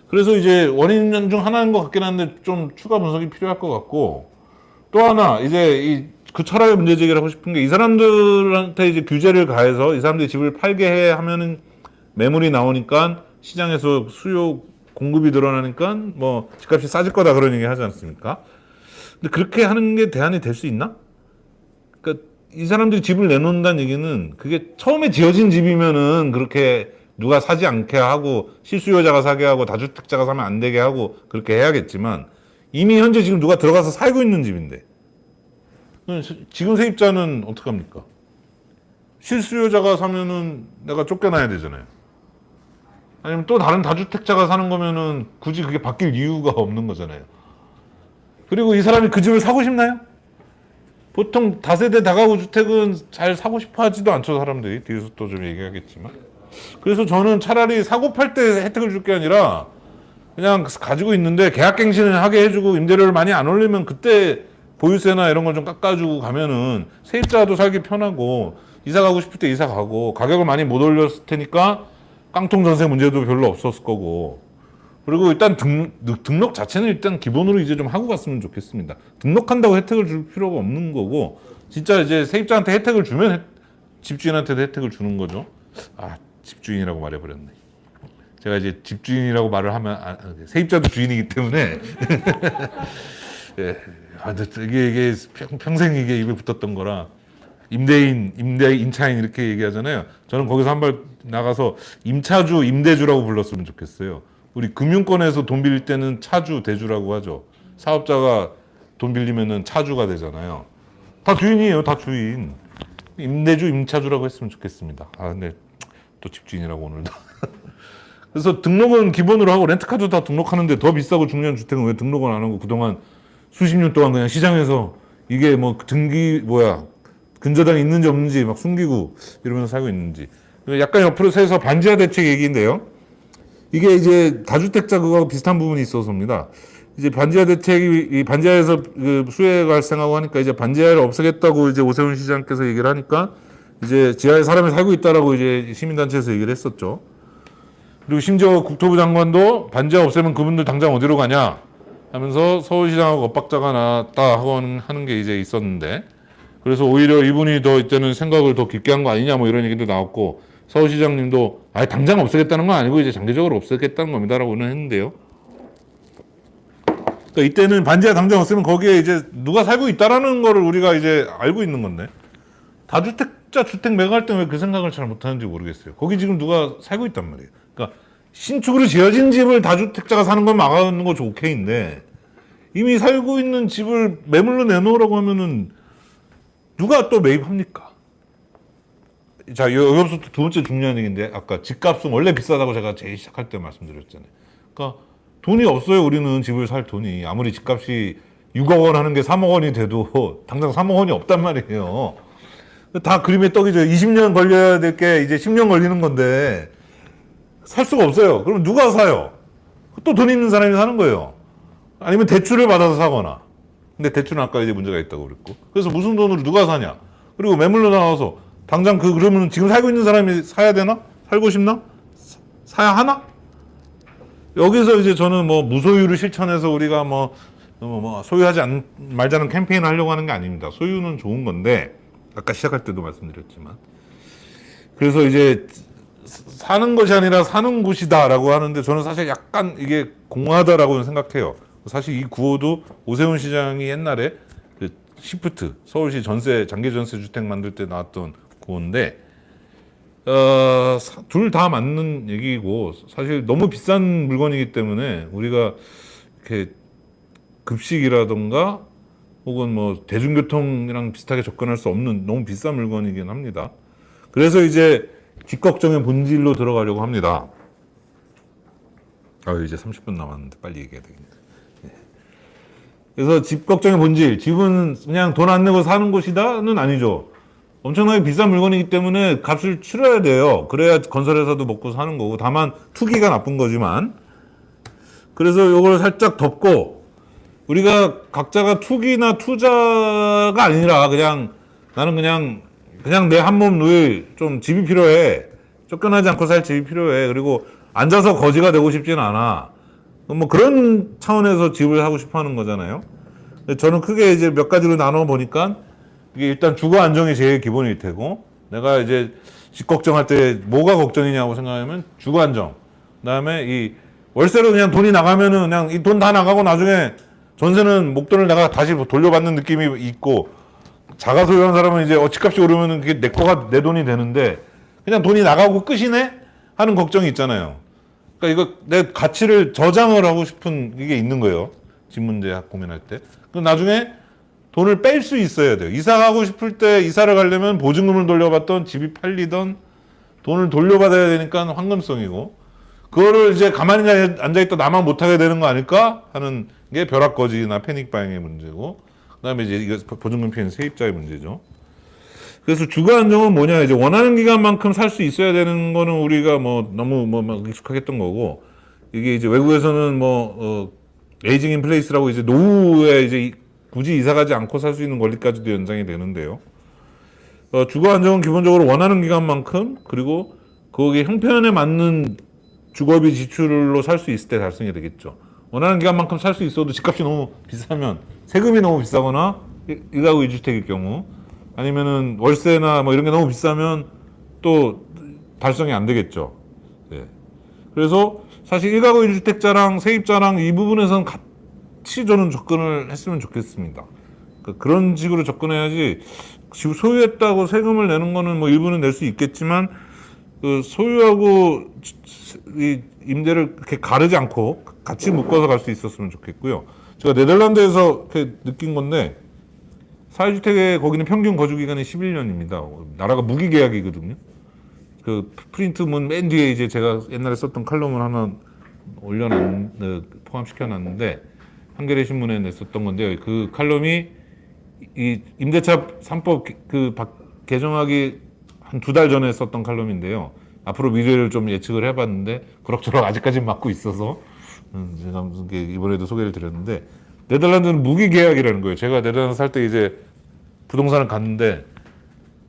그래서 이제 원인 중 하나인 것 같긴 한데 좀 추가 분석이 필요할 것 같고, 또 하나 이제 이 그 차라리 문제 제기를 하고 싶은 게 이 사람들한테 이제 규제를 가해서 이 사람들이 집을 팔게 해 하면은 매물이 나오니까 시장에서 수요 공급이 늘어나니까 뭐 집값이 싸질 거다 그런 얘기 하지 않습니까? 근데 그렇게 하는 게 대안이 될 수 있나? 그러니까 이 사람들이 집을 내놓는다는 얘기는 그게 처음에 지어진 집이면은 그렇게 누가 사지 않게 하고 실수요자가 사게 하고 다주택자가 사면 안 되게 하고 그렇게 해야겠지만 이미 현재 지금 누가 들어가서 살고 있는 집인데 지금 세입자는 어떡합니까? 실수요자가 사면은 내가 쫓겨나야 되잖아요. 아니면 또 다른 다주택자가 사는 거면은 굳이 그게 바뀔 이유가 없는 거잖아요. 그리고 이 사람이 그 집을 사고 싶나요? 보통 다세대 다가구 주택은 잘 사고 싶어 하지도 않죠, 사람들이. 뒤에서 또 좀 얘기하겠지만. 그래서 저는 차라리 사고 팔 때 혜택을 줄 게 아니라 그냥 가지고 있는데 계약갱신을 하게 해주고 임대료를 많이 안 올리면 그때 보유세나 이런 걸 좀 깎아주고 가면은 세입자도 살기 편하고 이사 가고 싶을 때 이사 가고 가격을 많이 못 올렸을 테니까 깡통 전세 문제도 별로 없었을 거고 그리고 일단 등록 자체는 일단 기본으로 이제 좀 하고 갔으면 좋겠습니다. 등록한다고 혜택을 줄 필요가 없는 거고 진짜 이제 세입자한테 혜택을 주면 집주인한테도 혜택을 주는 거죠. 아, 집주인이라고 말해버렸네. 제가 이제 집주인이라고 말을 하면 세입자도 주인이기 때문에 예. 아, 이게 평생 이게 입에 붙었던 거라 임대인, 임차인 이렇게 얘기하잖아요. 저는 거기서 한 발 나가서 임차주, 임대주라고 불렀으면 좋겠어요. 우리 금융권에서 돈 빌릴 때는 차주, 대주라고 하죠. 사업자가 돈 빌리면은 차주가 되잖아요. 다 주인이에요, 다 주인. 임대주, 임차주라고 했으면 좋겠습니다. 아, 근데 또 집주인이라고 오늘도. 그래서 등록은 기본으로 하고 렌트카도 다 등록하는데 더 비싸고 중요한 주택은 왜 등록을 안 하고 그동안 수십 년 동안 그냥 시장에서 이게 뭐 근저당이 있는지 없는지 막 숨기고 이러면서 살고 있는지. 약간 옆으로 세서 반지하 대책 얘기인데요. 이게 이제 다주택자 그거하고 비슷한 부분이 있어서입니다. 이제 반지하 대책이 이 반지하에서 그 수해가 발생하고 하니까 이제 반지하를 없애겠다고 이제 오세훈 시장께서 얘기를 하니까 이제 지하에 사람이 살고 있다라고 이제 시민단체에서 얘기를 했었죠. 그리고 심지어 국토부 장관도 반지하 없애면 그분들 당장 어디로 가냐 하면서 서울시장하고 엇박자가 났다 하고 하는 게 이제 있었는데 그래서 오히려 이분이 더 이때는 생각을 더 깊게 한 거 아니냐 뭐 이런 얘기도 나왔고 서울시장님도 아예 당장 없애겠다는 건 아니고 이제 장기적으로 없애겠다는 겁니다라고는 했는데요. 그러니까 이때는 반지하 당장 없애면 거기에 이제 누가 살고 있다라는 거를 우리가 이제 알고 있는 건데 다주택자 주택 매각할 때 왜 그 생각을 잘 못하는지 모르겠어요. 거기 지금 누가 살고 있단 말이에요. 그러니까 신축으로 지어진 집을 다주택자가 사는 건 막아놓는 거 오케이인데 이미 살고 있는 집을 매물로 내놓으라고 하면은 누가 또 매입합니까? 자, 여기서 두 번째 중요한 얘기인데 아까 집값은 원래 비싸다고 제가 제일 시작할 때 말씀드렸잖아요. 그러니까 돈이 없어요. 우리는 집을 살 돈이. 아무리 집값이 6억 원 하는 게 3억 원이 돼도 당장 3억 원이 없단 말이에요. 다 그림의 떡이죠. 20년 걸려야 될 게 이제 10년 걸리는 건데 살 수가 없어요. 그럼 누가 사요? 또 돈 있는 사람이 사는 거예요. 아니면 대출을 받아서 사거나. 근데 대출은 아까 이제 문제가 있다고 그랬고. 그래서 무슨 돈으로 누가 사냐? 그리고 매물로 나와서 당장 그러면 지금 살고 있는 사람이 사야 되나? 살고 싶나? 사야 하나? 여기서 이제 저는 뭐 무소유를 실천해서 우리가 뭐 소유하지 말자는 캠페인을 하려고 하는 게 아닙니다. 소유는 좋은 건데 아까 시작할 때도 말씀드렸지만 그래서 이제 사는 것이 아니라 사는 곳이다라고 하는데 저는 사실 약간 이게 공허하다라고 생각해요. 사실 이 구호도 오세훈 시장이 옛날에 그 시프트 서울시 전세 장기 전세 주택 만들 때 나왔던 구호인데 둘 다 맞는 얘기고 사실 너무 비싼 물건이기 때문에 우리가 이렇게 급식이라던가 혹은 뭐 대중교통이랑 비슷하게 접근할 수 없는 너무 비싼 물건이긴 합니다. 그래서 이제 집 걱정의 본질로 들어가려고 합니다. 이제 30분 남았는데 빨리 얘기해야 되겠네. 그래서 집 걱정의 본질, 집은 그냥 돈 안 내고 사는 곳이다는 아니죠. 엄청나게 비싼 물건이기 때문에 값을 치러야 돼요. 그래야 건설회사도 먹고 사는 거고. 다만 투기가 나쁜 거지만. 그래서 이걸 살짝 덮고 우리가 각자가 투기나 투자가 아니라 그냥 나는 그냥 내 한 몸 누일 좀 집이 필요해. 쫓겨나지 않고 살 집이 필요해. 그리고 앉아서 거지가 되고 싶진 않아. 뭐 그런 차원에서 집을 하고 싶어 하는 거잖아요. 저는 크게 이제 몇 가지로 나눠 보니까 이게 일단 주거 안정이 제일 기본일 테고, 내가 이제 집 걱정할 때 뭐가 걱정이냐고 생각하면 주거 안정. 그다음에 이 월세로 그냥 돈이 나가면은 그냥 이 돈 다 나가고 나중에 전세는 목돈을 내가 다시 돌려받는 느낌이 있고, 자가 소유한 사람은 이제 집값이 오르면은 그게 내 거가 내 돈이 되는데 그냥 돈이 나가고 끝이네 하는 걱정이 있잖아요. 그러니까 이거 내 가치를 저장을 하고 싶은 이게 있는 거예요. 집 문제 고민할 때. 그럼 나중에 돈을 뺄 수 있어야 돼요. 이사 가고 싶을 때 이사를 가려면 보증금을 돌려받던 집이 팔리던 돈을 돌려받아야 되니까 황금성이고, 그거를 이제 가만히 앉아있다 나만 못하게 되는 거 아닐까 하는 게 벼락거지나 패닉바잉의 문제고, 그다음에 이제 이거 보증금 피해는 세입자의 문제죠. 그래서 주거 안정은 뭐냐, 이제 원하는 기간만큼 살 수 있어야 되는 거는 우리가 뭐 너무 막 익숙하겠던 거고, 이게 이제 외국에서는 에이징 인 플레이스라고 이제 노후에 이제 굳이 이사 가지 않고 살 수 있는 권리까지도 연장이 되는데요. 주거 안정은 기본적으로 원하는 기간만큼, 그리고 거기에 형편에 맞는 주거비 지출로 살 수 있을 때 달성이 되겠죠. 원하는 기간만큼 살 수 있어도 집값이 너무 비싸면, 세금이 너무 비싸거나 1가구 1주택일 경우, 아니면은 월세나 뭐 이런 게 너무 비싸면 또 달성이 안 되겠죠. 네. 그래서 사실 1가구 1주택자랑 세입자랑 이 부분에서는 같이 저는 접근을 했으면 좋겠습니다. 그러니까 그런 식으로 접근해야지, 집 소유했다고 세금을 내는 거는 뭐 일부는 낼 수 있겠지만, 그 소유하고 이 임대를 그렇게 가르지 않고 같이 묶어서 갈 수 있었으면 좋겠고요. 제가 네덜란드에서 이렇게 느낀 건데, 사회주택에 거기는 평균 거주 기간이 11년입니다. 나라가 무기계약이거든요. 그 프린트문 맨 뒤에 이제 제가 옛날에 썼던 칼럼을 하나 포함시켜놨는데, 한겨레 신문에 냈었던 건데요. 그 칼럼이 이 임대차 3법 개정하기 한 2달 전에 썼던 칼럼인데요. 앞으로 미래를 좀 예측을 해봤는데 그럭저럭 아직까지는 맞고 있어서 제가 이번에도 소개를 드렸는데, 네덜란드는 무기계약이라는 거예요. 제가 네덜란드 살 때 이제 부동산을 갔는데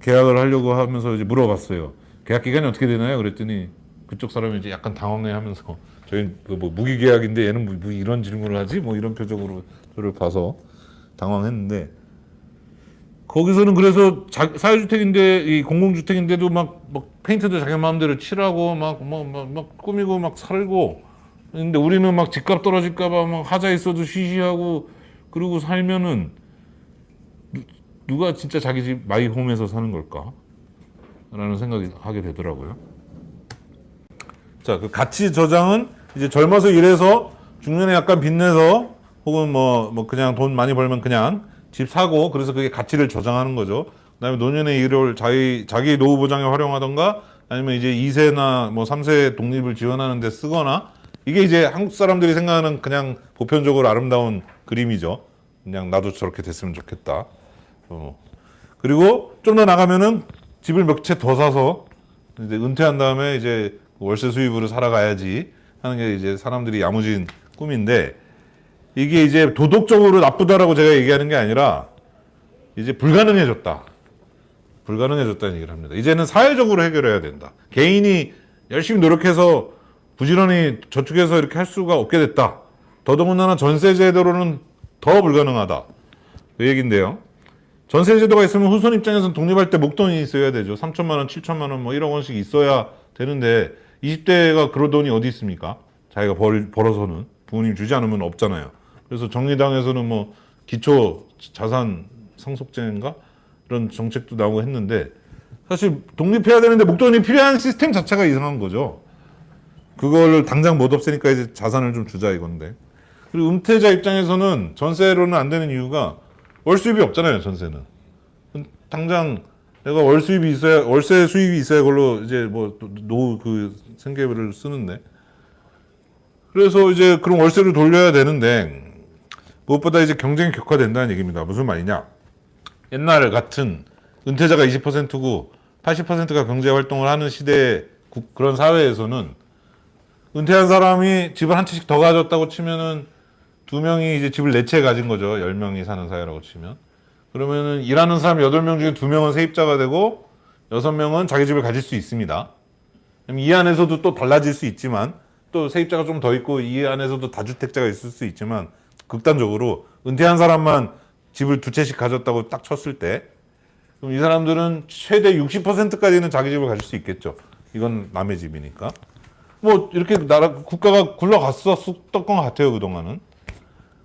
계약을 하려고 하면서 이제 물어봤어요. 계약 기간이 어떻게 되나요? 그랬더니 그쪽 사람이 이제 약간 당황해하면서, 저희 뭐 무기계약인데 얘는 뭐 이런 질문을 하지? 뭐 이런 표정으로 저를 봐서 당황했는데, 거기서는 그래서 사회주택인데, 이 공공주택인데도 막 페인트도 자기 마음대로 칠하고 막 꾸미고 막 살고, 근데 우리는 막 집값 떨어질까봐 막 하자 있어도 쉬쉬하고 그러고 살면은 누가 진짜 자기 집 마이홈에서 사는 걸까? 라는 생각이 하게 되더라고요. 자, 그 가치 저장은 이제 젊어서 일해서 중년에 약간 빚내서, 혹은 뭐 그냥 돈 많이 벌면 그냥 집 사고, 그래서 그게 가치를 저장하는 거죠. 그다음에 노년의 일을 자기 노후 보장에 활용하던가, 아니면 이제 2세나 뭐 3세 독립을 지원하는 데 쓰거나, 이게 이제 한국 사람들이 생각하는 그냥 보편적으로 아름다운 그림이죠. 그냥 나도 저렇게 됐으면 좋겠다. 그리고 좀 더 나가면은 집을 몇 채 더 사서 이제 은퇴한 다음에 이제 월세 수입으로 살아가야지 하는 게 이제 사람들이 야무진 꿈인데, 이게 이제 도덕적으로 나쁘다라고 제가 얘기하는 게 아니라 이제 불가능해졌다는 얘기를 합니다. 이제는 사회적으로 해결해야 된다. 개인이 열심히 노력해서 부지런히 저축해서 이렇게 할 수가 없게 됐다. 더더군다나 전세 제도로는 더 불가능하다. 그 얘기인데요. 전세 제도가 있으면 후손 입장에서는 독립할 때 목돈이 있어야 되죠. 3천만 원, 7천만 원, 뭐 1억 원씩 있어야 되는데, 20대가 그런 돈이 어디 있습니까? 자기가 벌어서는 부모님 주지 않으면 없잖아요. 그래서 정의당에서는 뭐 기초 자산 상속제인가 이런 정책도 나오고 했는데, 사실 독립해야 되는데 목돈이 필요한 시스템 자체가 이상한 거죠. 그걸 당장 못 없애니까 이제 자산을 좀 주자 이건데. 그리고 은퇴자 입장에서는 전세로는 안 되는 이유가 월 수입이 없잖아요. 전세는 당장 내가 월세 수입이 있어야 그걸로 이제 뭐 노후 그 생계를 쓰는데, 그래서 이제 그런 월세를 돌려야 되는데, 무엇보다 이제 경쟁이 격화된다는 얘기입니다. 무슨 말이냐? 옛날 같은 은퇴자가 20%고 80%가 경제 활동을 하는 시대, 그런 사회에서는 은퇴한 사람이 집을 한 채씩 더 가졌다고 치면은 2명이 이제 집을 4채 가진 거죠. 10명이 사는 사회라고 치면. 그러면은 일하는 사람 8명 중에 2명은 세입자가 되고 6명은 자기 집을 가질 수 있습니다. 이 안에서도 또 달라질 수 있지만, 또 세입자가 좀 더 있고 이 안에서도 다주택자가 있을 수 있지만, 극단적으로 은퇴한 사람만 집을 2채씩 가졌다고 딱 쳤을 때 그럼 이 사람들은 최대 60%까지는 자기 집을 가질 수 있겠죠. 이건 남의 집이니까. 뭐 이렇게 국가가 굴러갔었던 것 같아요, 그동안은.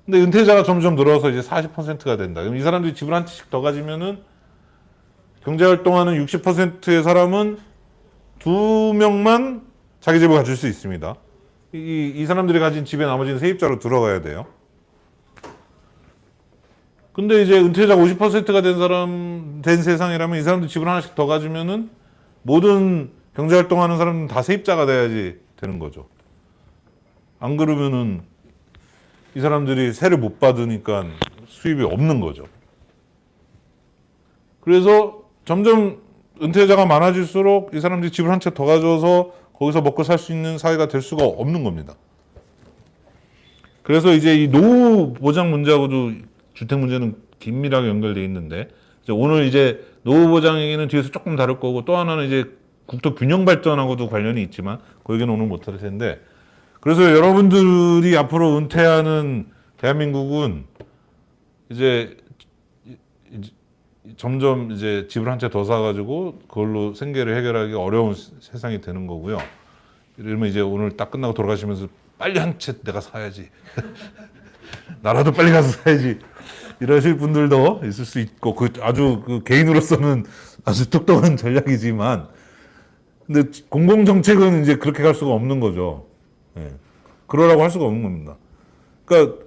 근데 은퇴자가 점점 늘어서 이제 40%가 된다. 그럼 이 사람들이 집을 한 채씩 더 가지면은 경제활동하는 60%의 사람은 2명만 자기 집을 가질 수 있습니다. 이 사람들이 가진 집에 나머지는 세입자로 들어가야 돼요. 근데 이제 은퇴자가 50%가 된 세상이라면 이 사람들 집을 하나씩 더 가지면은 모든 경제활동하는 사람은 다 세입자가 돼야지 되는 거죠. 안 그러면은 이 사람들이 세를 못 받으니까 수입이 없는 거죠. 그래서 점점 은퇴자가 많아질수록 이 사람들이 집을 한 채 더 가져서 거기서 먹고 살 수 있는 사회가 될 수가 없는 겁니다. 그래서 이제 이 노후 보장 문제하고도 주택 문제는 긴밀하게 연결되어 있는데, 오늘 이제 노후 보장 얘기는 뒤에서 조금 다룰 거고, 또 하나는 이제 국토 균형 발전하고도 관련이 있지만 그 얘기는 오늘 못 할 텐데, 그래서 여러분들이 앞으로 은퇴하는 대한민국은 이제 점점 이제 집을 한 채 더 사가지고 그걸로 생계를 해결하기 어려운 세상이 되는 거고요. 이러면 이제 오늘 딱 끝나고 돌아가시면서 빨리 한 채 내가 사야지. 나라도 빨리 가서 사야지. 이러실 분들도 있을 수 있고, 아주 개인으로서는 아주 똑똑한 전략이지만, 근데 공공정책은 이제 그렇게 갈 수가 없는 거죠. 예. 그러라고 할 수가 없는 겁니다. 그러니까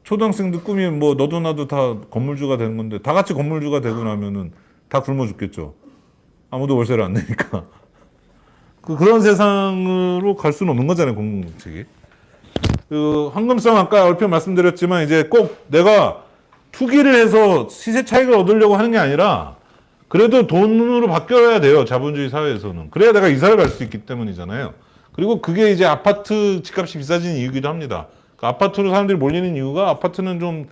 초등학생들 꿈이 뭐 너도 나도 다 건물주가 되는 건데, 다 같이 건물주가 되고 나면은 다 굶어 죽겠죠. 아무도 월세를 안 내니까. 그런 세상으로 갈 수는 없는 거잖아요, 공공정책이. 황금성 아까 얼핏 말씀드렸지만, 이제 꼭 내가 투기를 해서 시세 차익을 얻으려고 하는 게 아니라, 그래도 돈으로 바뀌어야 돼요, 자본주의 사회에서는. 그래야 내가 이사를 갈 수 있기 때문이잖아요. 그리고 그게 이제 아파트 집값이 비싸진 이유기도 합니다. 그 아파트로 사람들이 몰리는 이유가, 아파트는 좀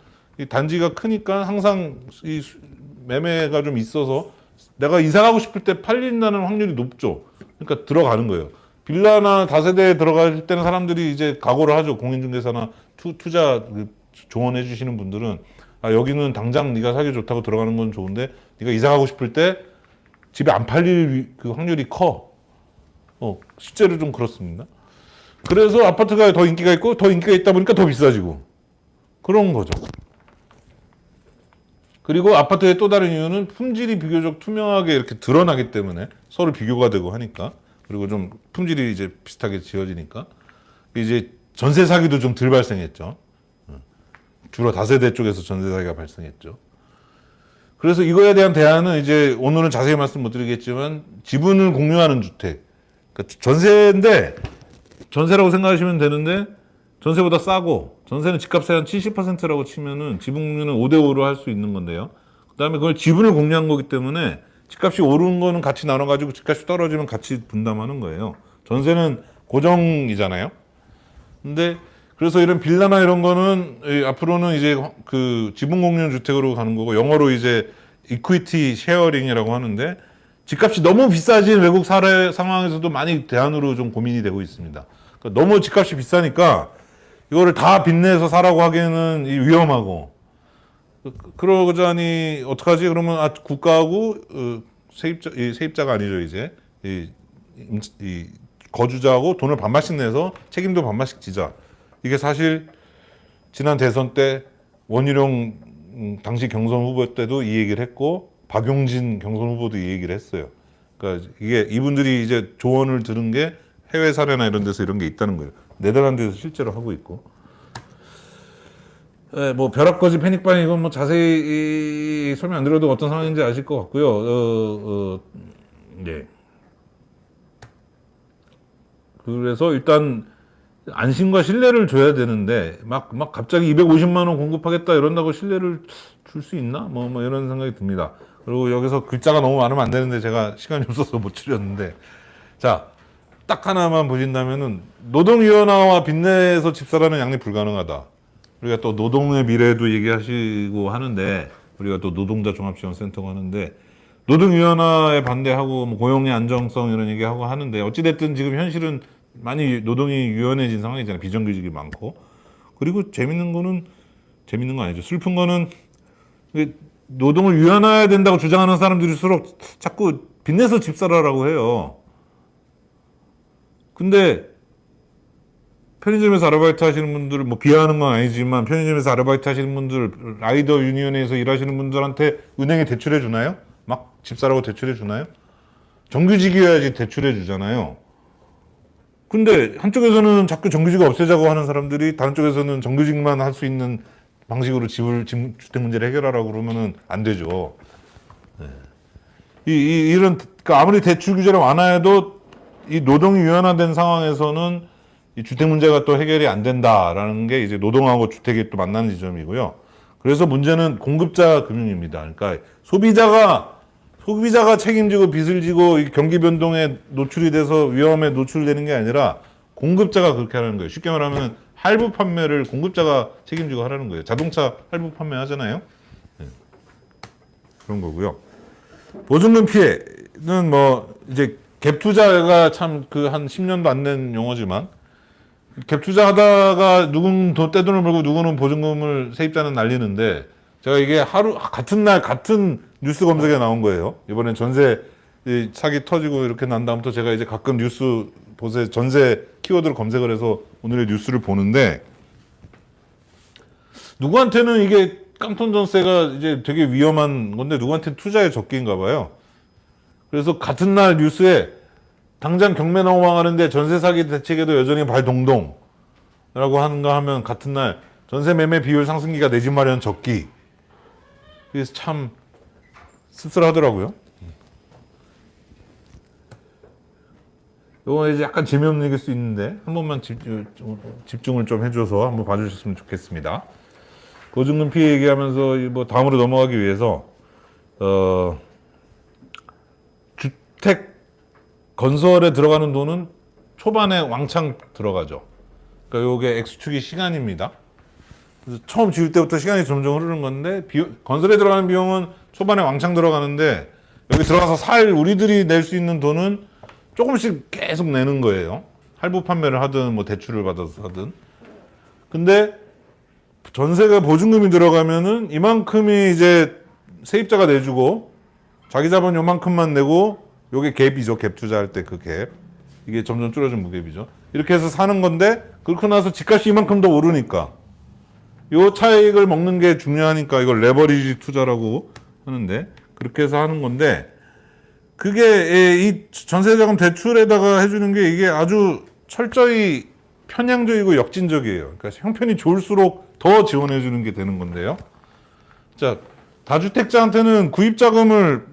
단지가 크니까 항상 이 매매가 좀 있어서 내가 이사 가고 싶을 때 팔린다는 확률이 높죠. 그러니까 들어가는 거예요. 빌라나 다세대에 들어갈 때는 사람들이 이제 각오를 하죠. 공인중개사나 투자 조언해 주시는 분들은, 여기는 당장 네가 사기 좋다고 들어가는 건 좋은데 네가 이사 가고 싶을 때 집이 안 팔릴 그 확률이 커. 실제로 좀 그렇습니다. 그래서 아파트가 더 인기가 있고, 더 인기가 있다 보니까 더 비싸지고 그런 거죠. 그리고 아파트의 또 다른 이유는 품질이 비교적 투명하게 이렇게 드러나기 때문에, 서로 비교가 되고 하니까, 그리고 좀 품질이 이제 비슷하게 지어지니까, 이제 전세 사기도 좀 덜 발생했죠. 주로 다세대 쪽에서 전세 사기가 발생했죠. 그래서 이거에 대한 대안은 이제 오늘은 자세히 말씀 못 드리겠지만, 지분을 공유하는 주택. 그러니까 전세인데, 전세라고 생각하시면 되는데, 전세보다 싸고, 전세는 집값의 한 70%라고 치면은 지분 공유는 5대5로 할 수 있는 건데요. 그 다음에 그걸 지분을 공유한 거기 때문에 집값이 오르는 거는 같이 나눠가지고 집값이 떨어지면 같이 분담하는 거예요. 전세는 고정이잖아요. 근데 그래서 이런 빌라나 이런 거는 앞으로는 이제 그 지분 공유 주택으로 가는 거고, 영어로 이제 이퀴티 쉐어링이라고 하는데, 집값이 너무 비싸진 외국 사례 상황에서도 많이 대안으로 좀 고민이 되고 있습니다. 그러니까 너무 집값이 비싸니까 이거를 다 빚내서 사라고 하기에는 위험하고, 그러자니 어떡하지? 그러면 국가하고 세입자가 아니죠, 이제 이 거주자하고 돈을 반반씩 내서 책임도 반반씩 지자. 이게 사실 지난 대선 때 원희룡 당시 경선 후보 때도 이 얘기를 했고, 박용진 경선 후보도 이 얘기를 했어요. 그러니까 이게 이분들이 이제 조언을 들은 게 해외 사례나 이런 데서 이런 게 있다는 거예요. 네덜란드에서 실제로 하고 있고. 뭐 벼락거지 패닉반, 이건 뭐 자세히 설명 안 드려도 어떤 상황인지 아실 것 같고요. 예. 그래서 일단 안심과 신뢰를 줘야 되는데, 막 갑자기 250만 원 공급하겠다 이런다고 신뢰를 줄 수 있나? 뭐 이런 생각이 듭니다. 그리고 여기서 글자가 너무 많으면 안 되는데 제가 시간이 없어서 못 줄였는데, 자, 딱 하나만 보신다면은, 노동위원화와 빚내서 집사라는 양립 불가능하다. 우리가 또 노동의 미래도 얘기하시고 하는데, 우리가 또 노동자 종합지원센터가 하는데, 노동위원화에 반대하고 뭐 고용의 안정성 이런 얘기하고 하는데, 어찌됐든 지금 현실은 많이 노동이 유연해진 상황이잖아요. 비정규직이 많고. 그리고 재밌는 건 아니죠. 슬픈 거는 노동을 유연해야 된다고 주장하는 사람들일수록 자꾸 빚내서 집 사라라고 해요. 근데 편의점에서 아르바이트 하시는 분들, 뭐 비하하는 건 아니지만 편의점에서 아르바이트 하시는 분들, 라이더 유니언에서 일하시는 분들한테 은행에 대출해 주나요? 막 집 사라고 대출해 주나요? 정규직이어야지 대출해 주잖아요. 근데 한쪽에서는 자꾸 정규직을 없애자고 하는 사람들이 다른 쪽에서는 정규직만 할 수 있는 방식으로 주택 문제를 해결하라고 그러면은 안 되죠. 이런, 그러니까 아무리 대출 규제를 완화해도 이 노동이 유연화된 상황에서는 이 주택 문제가 또 해결이 안 된다라는 게 이제 노동하고 주택이 또 만나는 지점이고요. 그래서 문제는 공급자 금융입니다. 그러니까 소비자가 책임지고 빚을 지고 이 경기 변동에 노출이 돼서 위험에 노출되는 게 아니라 공급자가 그렇게 하는 거예요. 쉽게 말하면 할부 판매를 공급자가 책임지고 하라는 거예요. 자동차 할부 판매 하잖아요. 네. 그런 거고요. 보증금 피해는 뭐 이제 갭 투자가 참 그 한 10년도 안 된 용어지만 갭 투자하다가 누군 떼돈을 벌고 누구는 보증금을 세입자는 날리는데 제가 이게 하루 같은 날 같은 뉴스 검색에 나온 거예요. 이번엔 전세 사기 터지고 이렇게 난 다음부터 제가 이제 가끔 뉴스 보세 전세 키워드를 검색을 해서 오늘의 뉴스를 보는데 누구한테는 이게 깡통 전세가 이제 되게 위험한 건데 누구한테는 투자의 적기인가 봐요. 그래서 같은 날 뉴스에 당장 경매 넘어가는데 전세 사기 대책에도 여전히 발동동 라고 하는가 하면 같은 날 전세 매매 비율 상승기가 내 집 마련 적기. 그래서 참 씁쓸하더라고요. 이거 이제 약간 재미없는 얘기일 수 있는데 한 번만 집중을 좀 해줘서 한번 봐주셨으면 좋겠습니다. 보증금 피해 얘기하면서 뭐 다음으로 넘어가기 위해서 주택 건설에 들어가는 돈은 초반에 왕창 들어가죠. 그러니까 요게 X축이 시간입니다. 그래서 처음 지을 때부터 시간이 점점 흐르는 건데 건설에 들어가는 비용은 초반에 왕창 들어가는데 여기 들어가서 우리들이 낼 수 있는 돈은 조금씩 계속 내는 거예요. 할부 판매를 하든 뭐 대출을 받아서 하든. 근데 전세가 보증금이 들어가면은 이만큼이 이제 세입자가 내주고 자기 자본 요만큼만 내고 요게 갭이죠. 갭 투자할 때 그 갭. 이게 점점 줄어진 무갭이죠. 이렇게 해서 사는 건데 그렇고 나서 집값이 이만큼 더 오르니까 요 차익을 먹는 게 중요하니까 이걸 레버리지 투자라고 하는데 그렇게 해서 하는 건데 그게 이 전세자금 대출에다가 해주는 게 이게 아주 철저히 편향적이고 역진적이에요. 그러니까 형편이 좋을수록 더 지원해 주는 게 되는 건데요. 자, 다주택자한테는 구입자금을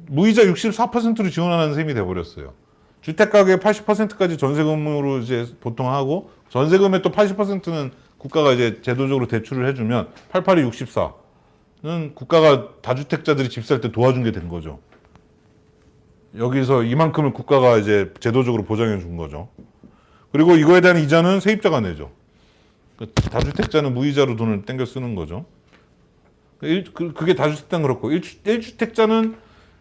무이자 64%로 지원하는 셈이 돼버렸어요. 주택가격의 80%까지 전세금으로 이제 보통 하고 전세금의 또 80%는 국가가 이제 제도적으로 대출을 해주면 88이 64는 국가가 다주택자들이 집 살 때 도와준 게 된 거죠. 여기서 이만큼을 국가가 이제 제도적으로 보장해 준 거죠. 그리고 이거에 대한 이자는 세입자가 내죠. 다주택자는 무이자로 돈을 땡겨 쓰는 거죠. 그게 다주택자는 그렇고 1주택자는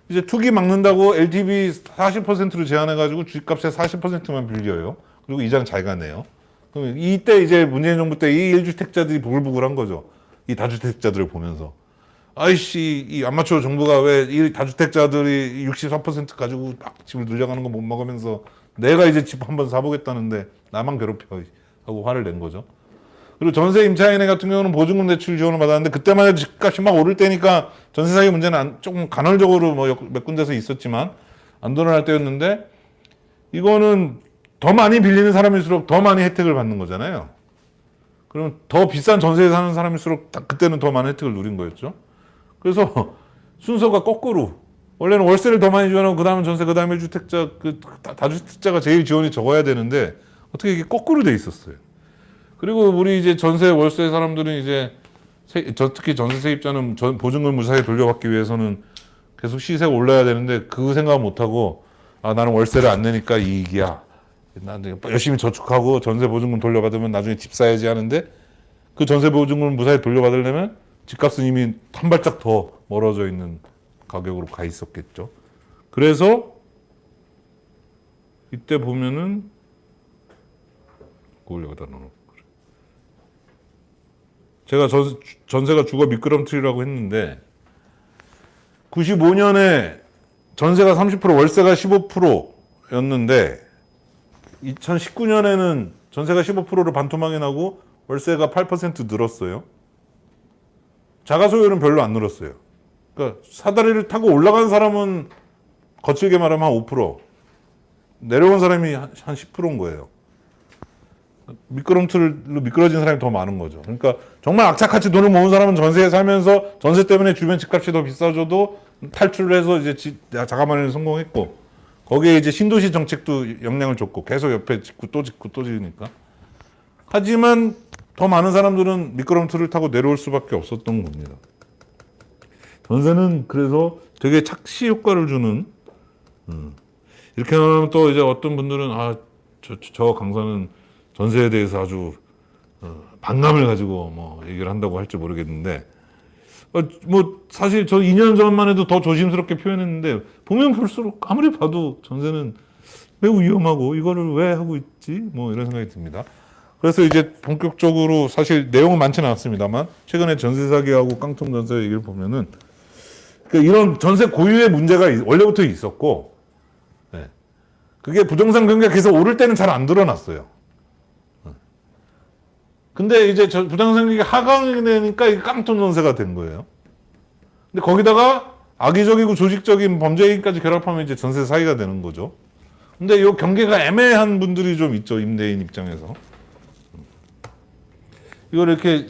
이제 투기 막는다고 LTV 40%로 제한해가지고 집값의 40%만 빌려요. 그리고 이자는 자기가 내요. 그럼 이때 이제 문재인 정부 때 이 1주택자들이 부글부글한 거죠. 이 다주택자들을 보면서. 아이씨, 이 아마추어 정부가 왜 이 다주택자들이 64% 가지고 막 집을 늘려가는 거 못 먹으면서 내가 이제 집 한번 사보겠다는데 나만 괴롭혀 하고 화를 낸 거죠. 그리고 전세 임차인회 같은 경우는 보증금 대출 지원을 받았는데 그때만 해도 집값이 막 오를 때니까 전세 사기 문제는 조금 간헐적으로 뭐 몇 군데서 있었지만 안 드러날 때였는데 이거는 더 많이 빌리는 사람일수록 더 많이 혜택을 받는 거잖아요. 그럼 더 비싼 전세에 사는 사람일수록 그때는 더 많은 혜택을 누린 거였죠. 그래서 순서가 거꾸로 원래는 월세를 더 많이 지원하고 그 다음은 전세, 그 다음에 1주택자, 다주택자가 제일 지원이 적어야 되는데 어떻게 이게 거꾸로 돼 있었어요. 그리고 우리 이제 전세, 월세 사람들은 이제 특히 전세 세입자는 보증금 무사히 돌려받기 위해서는 계속 시세가 올라야 되는데 그 생각 못 하고 나는 월세를 안 내니까 이익이야. 나는 열심히 저축하고 전세 보증금 돌려받으면 나중에 집 사야지 하는데 그 전세 보증금 무사히 돌려받으려면 집값은 이미 한 발짝 더 멀어져 있는 가격으로 가 있었겠죠. 그래서 이때 보면은 그걸 여기다 넣어놓고 제가 전세가 주거 미끄럼틀이라고 했는데 95년에 전세가 30%, 월세가 15%였는데 2019년에는 전세가 15%를 반토막이 나고 월세가 8% 늘었어요. 자가소유는 별로 안 늘었어요. 그러니까 사다리를 타고 올라간 사람은 거칠게 말하면 한 5%, 내려온 사람이 한 10%인 거예요. 미끄럼틀로 미끄러진 사람이 더 많은 거죠. 그러니까 정말 악착같이 돈을 모은 사람은 전세에 살면서 전세 때문에 주변 집값이 더 비싸져도 탈출을 해서 이제 자가마련에 성공했고, 거기에 이제 신도시 정책도 영향을 줬고 계속 옆에 짓고 또 짓고 또 지으니까. 하지만 더 많은 사람들은 미끄럼틀을 타고 내려올 수밖에 없었던 겁니다. 전세는 그래서 되게 착시 효과를 주는, 이렇게 하면 또 이제 어떤 분들은 저 강사는 전세에 대해서 아주 반감을 가지고 뭐 얘기를 한다고 할지 모르겠는데, 뭐 사실 저 2년 전만 해도 더 조심스럽게 표현했는데, 보면 볼수록 아무리 봐도 전세는 매우 위험하고 이거를 왜 하고 있지? 뭐 이런 생각이 듭니다. 그래서 이제 본격적으로, 사실 내용은 많지는 않습니다만 최근에 전세 사기하고 깡통 전세 얘기를 보면은 이런 전세 고유의 문제가 원래부터 있었고, 그게 부동산 경기가 계속 오를 때는 잘 안 드러났어요. 근데 이제 부동산 경기가 하강이 되니까 이게 깡통 전세가 된 거예요. 근데 거기다가 악의적이고 조직적인 범죄인까지 결합하면 이제 전세 사기가 되는 거죠. 근데 이 경계가 애매한 분들이 좀 있죠, 임대인 입장에서. 이걸 이렇게,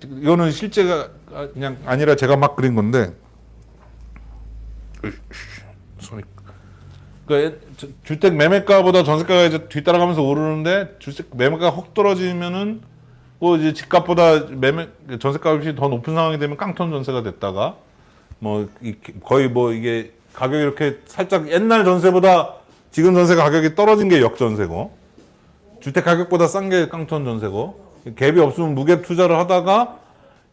이거는 실제가 그냥 아니라 제가 막 그린 건데, 그러니까 주택 매매가보다 전세가가 이제 뒤따라가면서 오르는데, 주택 매매가가 확 떨어지면은 뭐 이제 집값보다 전세값이 더 높은 상황이 되면 깡통 전세가 됐다가, 뭐 거의 뭐 이게 가격이 이렇게 살짝 옛날 전세보다 지금 전세 가격이 떨어진 게 역전세고, 주택 가격보다 싼 게 깡통 전세고, 갭이 없으면 무갭 투자를 하다가,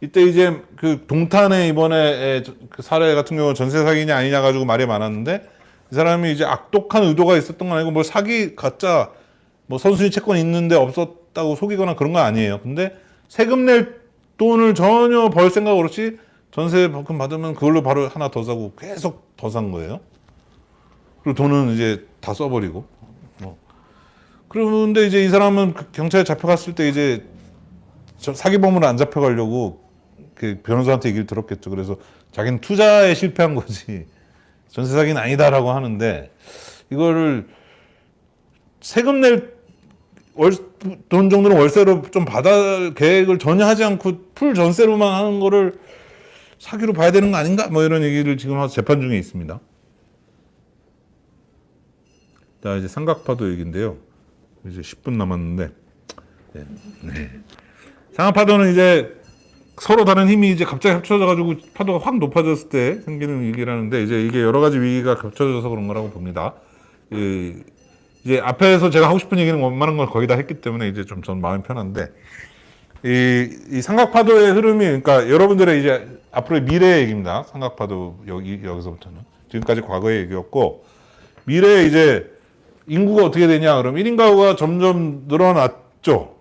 이때 이제 그 동탄에 이번에 그 사례 같은 경우 전세 사기냐 아니냐 가지고 말이 많았는데, 이 사람이 이제 악독한 의도가 있었던 건 아니고, 뭐 사기 가짜 뭐 선순위 채권 있는데 없었다고 속이거나 그런 건 아니에요. 근데 세금 낼 돈을 전혀 벌 생각 없이 전세 벌금 받으면 그걸로 바로 하나 더 사고 계속 더 산 거예요. 그리고 돈은 이제 다 써버리고. 그런데 이제 이 사람은 경찰에 잡혀갔을 때 이제 사기범으로 안 잡혀가려고 그 변호사한테 얘기를 들었겠죠. 그래서 자기는 투자에 실패한 거지 전세 사기는 아니다라고 하는데, 이거를 세금 낼 돈 정도는 월세로 좀 받을 계획을 전혀 하지 않고 풀 전세로만 하는 거를 사기로 봐야 되는 거 아닌가? 뭐 이런 얘기를 지금 재판 중에 있습니다. 자, 이제 삼각파도 얘기인데요. 이제 10분 남았는데, 삼각파도는 이제 서로 다른 힘이 이제 갑자기 합쳐져가지고 파도가 확 높아졌을 때 생기는 얘기를 하는데, 이제 이게 여러 가지 위기가 겹쳐져서 그런 거라고 봅니다. 이제 앞에서 제가 하고 싶은 얘기는 웬만한 걸 거의 다 했기 때문에 이제 좀 전 마음이 편한데, 이 삼각파도의 흐름이, 그러니까 여러분들의 이제 앞으로의 미래의 얘기입니다. 삼각파도 여기서부터는. 지금까지 과거의 얘기였고, 미래에 이제 인구가 어떻게 되냐, 그럼 1인 가구가 점점 늘어났죠.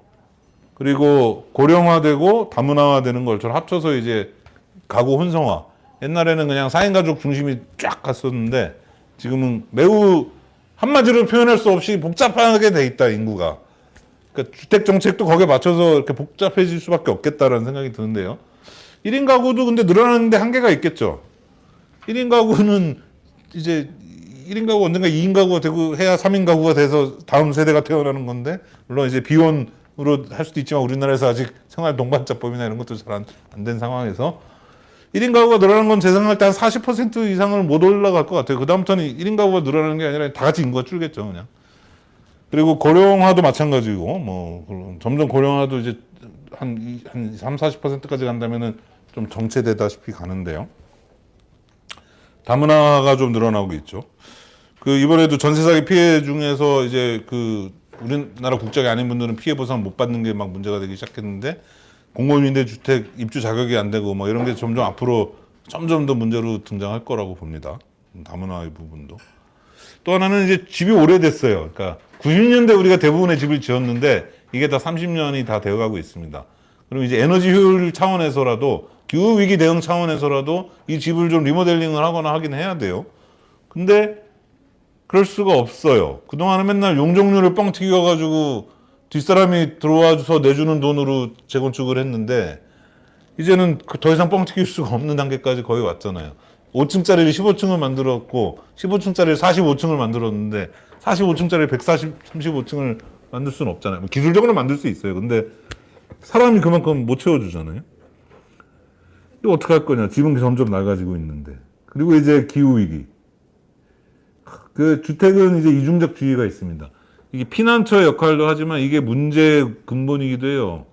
그리고 고령화되고 다문화화되는 걸처럼 합쳐서 이제 가구 혼성화. 옛날에는 그냥 4인 가족 중심이 쫙 갔었는데, 지금은 매우 한마디로 표현할 수 없이 복잡하게 돼 있다, 인구가. 그러니까 주택 정책도 거기에 맞춰서 이렇게 복잡해질 수밖에 없겠다라는 생각이 드는데요. 1인 가구도 근데 늘어나는데 한계가 있겠죠. 1인 가구는 이제 1인 가구 언젠가 2인 가구가 되고 해야 3인 가구가 돼서 다음 세대가 태어나는 건데, 물론 이제 비혼으로 할 수도 있지만 우리나라에서 아직 생활 동반자법이나 이런 것도 잘 안 된 상황에서 1인 가구가 늘어나는 건 제 생각할 때 한 40% 이상을 못 올라갈 것 같아요. 그다음부터는 1인 가구가 늘어나는 게 아니라 다 같이 인구가 줄겠죠, 그냥. 그리고 고령화도 마찬가지고, 뭐 점점 고령화도 이제 한 3, 40%까지 간다면은 좀 정체되다시피 가는데요. 다문화가 좀 늘어나고 있죠. 그 이번에도 전세 사기 피해 중에서 이제 그 우리나라 국적이 아닌 분들은 피해 보상 못 받는 게 막 문제가 되기 시작했는데, 공공임대주택 입주 자격이 안 되고 뭐 이런 게 점점 앞으로 점점 더 문제로 등장할 거라고 봅니다. 다문화의 부분도. 또 하나는 이제 집이 오래됐어요. 그러니까 90년대 우리가 대부분의 집을 지었는데 이게 다 30년이 다 되어가고 있습니다. 그럼 이제 에너지 효율 차원에서라도 기후 위기 대응 차원에서라도 이 집을 좀 리모델링을 하거나 하긴 해야 돼요. 근데 그럴 수가 없어요. 그동안은 맨날 용적률을 뻥 튀겨가지고 뒷사람이 들어와서 내주는 돈으로 재건축을 했는데 이제는 더 이상 뻥 튀길 수가 없는 단계까지 거의 왔잖아요. 5층짜리를 15층을 만들었고 15층짜리를 45층을 만들었는데 45층짜리 135층을 만들 수는 없잖아요. 뭐 기술적으로 만들 수 있어요. 근데 사람이 그만큼 못 채워주잖아요. 이거 어떻게 할 거냐. 집은 점점 낡아지고 있는데. 그리고 이제 기후위기. 그 주택은 이제 이중적 주의가 있습니다. 이게 피난처 역할도 하지만 이게 문제의 근본이기도 해요.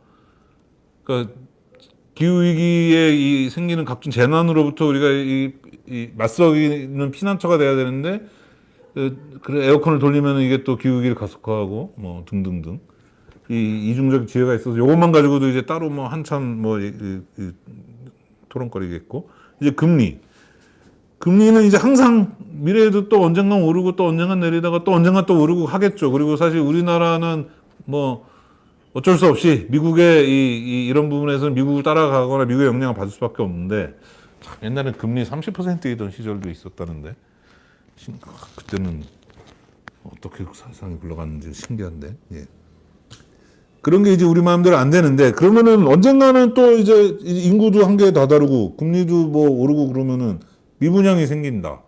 그러니까 기후위기에 생기는 각종 재난으로부터 우리가 이 맞서기는 피난처가 돼야 되는데, 그래, 에어컨을 돌리면 이게 또 기후위기를 가속화하고, 뭐, 등등등. 이 이중적 지혜가 있어서 요것만 가지고도 이제 따로 뭐 한참 뭐, 토론거리겠고. 이제 금리. 금리는 이제 항상 미래에도 또 언젠간 오르고 또 언젠간 내리다가 또 언젠간 또 오르고 하겠죠. 그리고 사실 우리나라는 뭐, 어쩔 수 없이 미국의 이런 부분에서는 미국을 따라가거나 미국의 영향을 받을 수밖에 없는데 참 옛날엔 금리 30%이던 시절도 있었다는데 그때는 어떻게 세상이 굴러갔는지 신기한데 예. 그런 게 이제 우리 마음대로 안 되는데 그러면은 언젠가는 또 이제 인구도 한계에 다다르고 금리도 뭐 오르고 그러면은 미분양이 생긴다.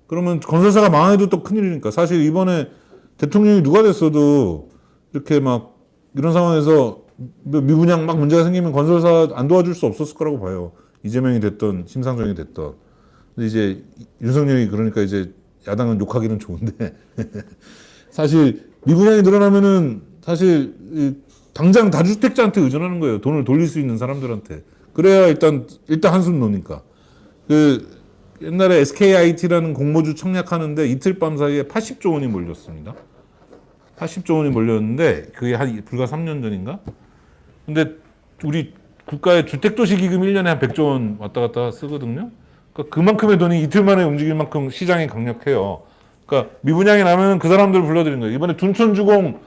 그러면 건설사가 망해도 또 큰일이니까 사실 이번에 대통령이 누가 됐어도 이렇게 막 이런 상황에서 미분양 막 문제가 생기면 건설사 안 도와줄 수 없었을 거라고 봐요. 이재명이 됐던 심상정이 됐던. 근데 이제 윤석열이 그러니까 이제 야당은 욕하기는 좋은데 사실 미분양이 늘어나면은 사실 당장 다주택자한테 의존하는 거예요. 돈을 돌릴 수 있는 사람들한테. 그래야 일단 한숨 놓으니까. 그 옛날에 SKIT라는 공모주 청약하는데 이틀 밤 사이에 80조 원이 몰렸습니다. 80조 원이 몰렸는데 그게 한 불과 3년 전인가? 근데 우리 국가의 주택도시기금 1년에 한 100조 원 왔다 갔다 쓰거든요. 그러니까 그만큼의 돈이 이틀 만에 움직일 만큼 시장이 강력해요. 그러니까 미분양이 나면 그 사람들을 불러들인 거예요. 이번에 둔촌주공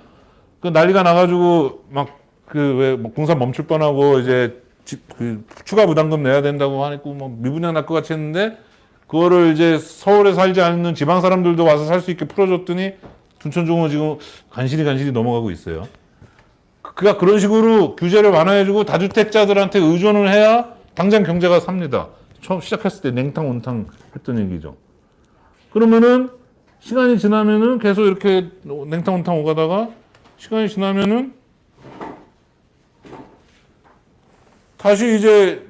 그 난리가 나가지고 막 그 왜 공사 멈출 뻔하고 이제 그 추가 부담금 내야 된다고 하고 뭐 미분양 날 것 같이 했는데 그거를 이제 서울에 살지 않는 지방 사람들도 와서 살 수 있게 풀어줬더니 둔촌주공은 지금 간신히 넘어가고 있어요. 그가 그런 식으로 규제를 완화해주고 다주택자들한테 의존을 해야 당장 경제가 삽니다. 처음 시작했을 때 냉탕 온탕 했던 얘기죠. 그러면은 시간이 지나면은 계속 이렇게 냉탕 온탕 오가다가 시간이 지나면은 다시 이제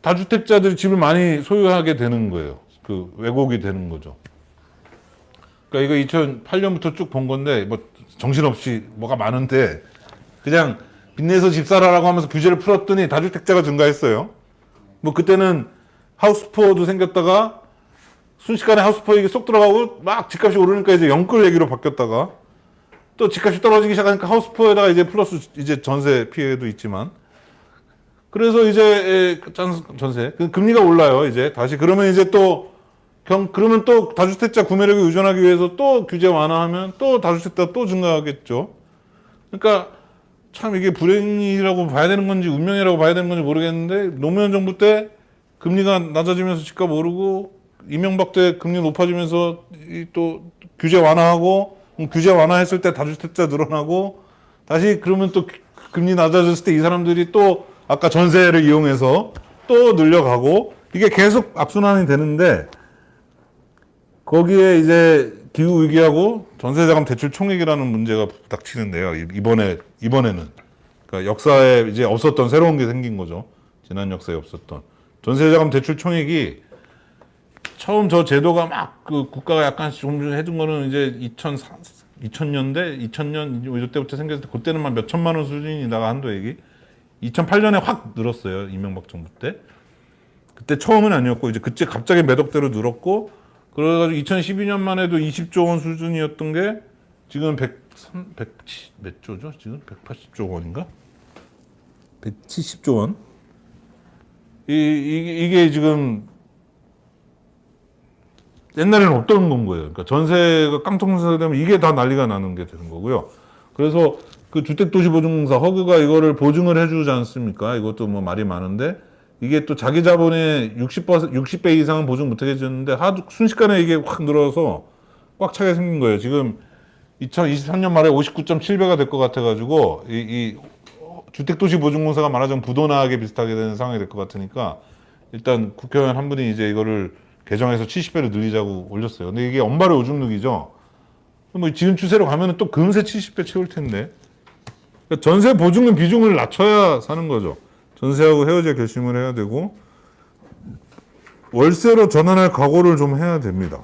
다주택자들이 집을 많이 소유하게 되는 거예요. 그 왜곡이 되는 거죠. 그러니까 이거 2008년부터 쭉 본 건데 뭐 정신없이 뭐가 많은데 그냥 빚내서 집 사라라고 하면서 규제를 풀었더니 다주택자가 증가했어요. 뭐 그때는 하우스푸어도 생겼다가 순식간에 하우스푸어 얘기 쏙 들어가고 막 집값이 오르니까 이제 영끌 얘기로 바뀌었다가 또 집값이 떨어지기 시작하니까 하우스푸어에다가 이제 플러스 이제 전세 피해도 있지만 그래서 이제 전세 금리가 올라요. 이제 다시 그러면 이제 또 그러면 또 다주택자 구매력을 의존하기 위해서 또 규제 완화하면 또 다주택자 또 증가하겠죠. 그러니까 참 이게 불행이라고 봐야 되는 건지 운명이라고 봐야 되는 건지 모르겠는데 노무현 정부 때 금리가 낮아지면서 집값 오르고 이명박 때 금리 높아지면서 또 규제 완화하고 규제 완화했을 때 다주택자 늘어나고 다시 그러면 또 금리 낮아졌을 때 이 사람들이 또 아까 전세를 이용해서 또 늘려가고 이게 계속 악순환이 되는데 거기에 이제 기후 위기하고 전세자금 대출 총액이라는 문제가 닥치는데요. 이번에는 그러니까 역사에 이제 없었던 새로운 게 생긴 거죠. 지난 역사에 없었던 전세자금 대출 총액이 처음 저 제도가 막 그 국가가 약간씩 좀 해준 거는 이제 2000년대 2000년 이때부터 생겼을 때 그때는 막 몇 천만 원 수준이다가 한도액이 2008년에 확 늘었어요. 이명박 정부 때. 그때 처음은 아니었고 이제 그때 갑자기 매덕대로 늘었고 그래가지고 2012년만 해도 20조 원 수준이었던 게 지금 170 몇 조죠? 지금 180조 원인가? 170조 원? 이게 지금 옛날에는 없던 건 거예요. 그러니까 전세가 깡통세가 되면 이게 다 난리가 나는 게 되는 거고요. 그래서 그 주택도시보증공사 허그가 이거를 보증을 해주지 않습니까? 이것도 뭐 말이 많은데 이게 또 자기 자본의 60배 이상은 보증 못하게 해줬는데 하도 순식간에 이게 확 늘어서 꽉 차게 생긴 거예요. 지금 2023년 말에 59.7배가 될 것 같아가지고 이 주택도시보증공사가 말하자면 부도나하게 비슷하게 되는 상황이 될 것 같으니까 일단 국회의원 한 분이 이제 이거를 개정해서 70배로 늘리자고 올렸어요. 근데 이게 엄발의 오줌누기죠. 뭐 지금 추세로 가면은 또 금세 70배 채울 텐데. 그러니까 전세 보증금 비중을 낮춰야 사는 거죠. 전세하고 헤어질 결심을 해야 되고 월세로 전환할 각오를 좀 해야 됩니다.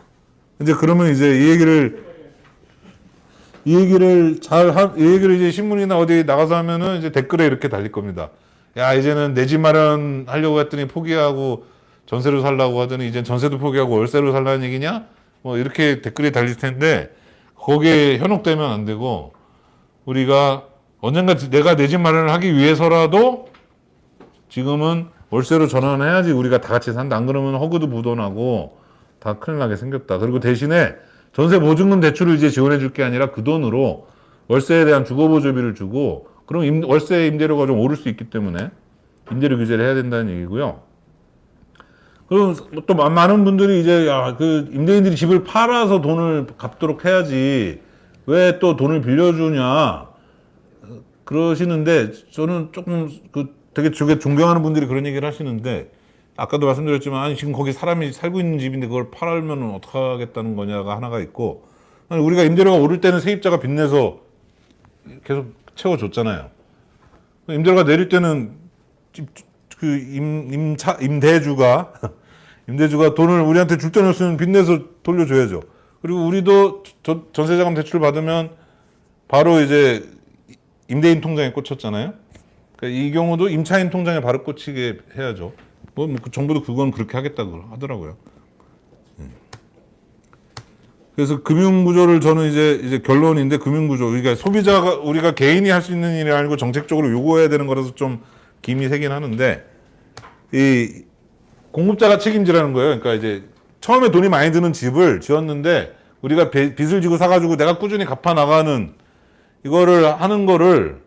이제 그러면 이제 이 얘기를 이제 신문이나 어디 나가서 하면은 이제 댓글에 이렇게 달릴 겁니다. 야, 이제는 내 집 마련하려고 했더니 포기하고 전세로 살라고 하더니 이제 전세도 포기하고 월세로 살라는 얘기냐? 뭐 이렇게 댓글이 달릴 텐데 거기에 현혹되면 안 되고 우리가 언젠가 내가 내 집 마련을 하기 위해서라도 지금은 월세로 전환해야지 우리가 다 같이 산다. 안 그러면 허그도 부도나고 다 큰일 나게 생겼다. 그리고 대신에 전세 보증금 대출을 이제 지원해 줄 게 아니라 그 돈으로 월세에 대한 주거보조비를 주고 그럼 월세 임대료가 좀 오를 수 있기 때문에 임대료 규제를 해야 된다는 얘기고요. 그리고 또 많은 분들이 이제 야, 그 임대인들이 집을 팔아서 돈을 갚도록 해야지 왜 또 돈을 빌려주냐 그러시는데 저는 조금 되게 존경하는 분들이 그런 얘기를 하시는데 아까도 말씀드렸지만 아니 지금 거기 사람이 살고 있는 집인데 그걸 팔면 어떡하겠다는 거냐가 하나가 있고 아니, 우리가 임대료가 오를 때는 세입자가 빚내서 계속 채워줬잖아요. 임대료가 내릴 때는 임대주가 돈을 우리한테 줄 돈이 없으면 빚내서 돌려줘야죠. 그리고 우리도 전세자금 대출 받으면 바로 이제 임대인 통장에 꽂혔잖아요. 그러니까 이 경우도 임차인 통장에 바로 꽂히게 해야죠. 그 정부도 그건 그렇게 하겠다고 하더라고요. 그래서 금융구조를 저는 이제 결론인데 금융구조 그러니까 소비자가 우리가 개인이 할 수 있는 일이 아니고 정책적으로 요구해야 되는 거라서 좀 김이 새긴 하는데 이 공급자가 책임지라는 거예요. 그러니까 이제 처음에 돈이 많이 드는 집을 지었는데 우리가 빚을 지고 사가지고 내가 꾸준히 갚아 나가는 이거를 하는 거를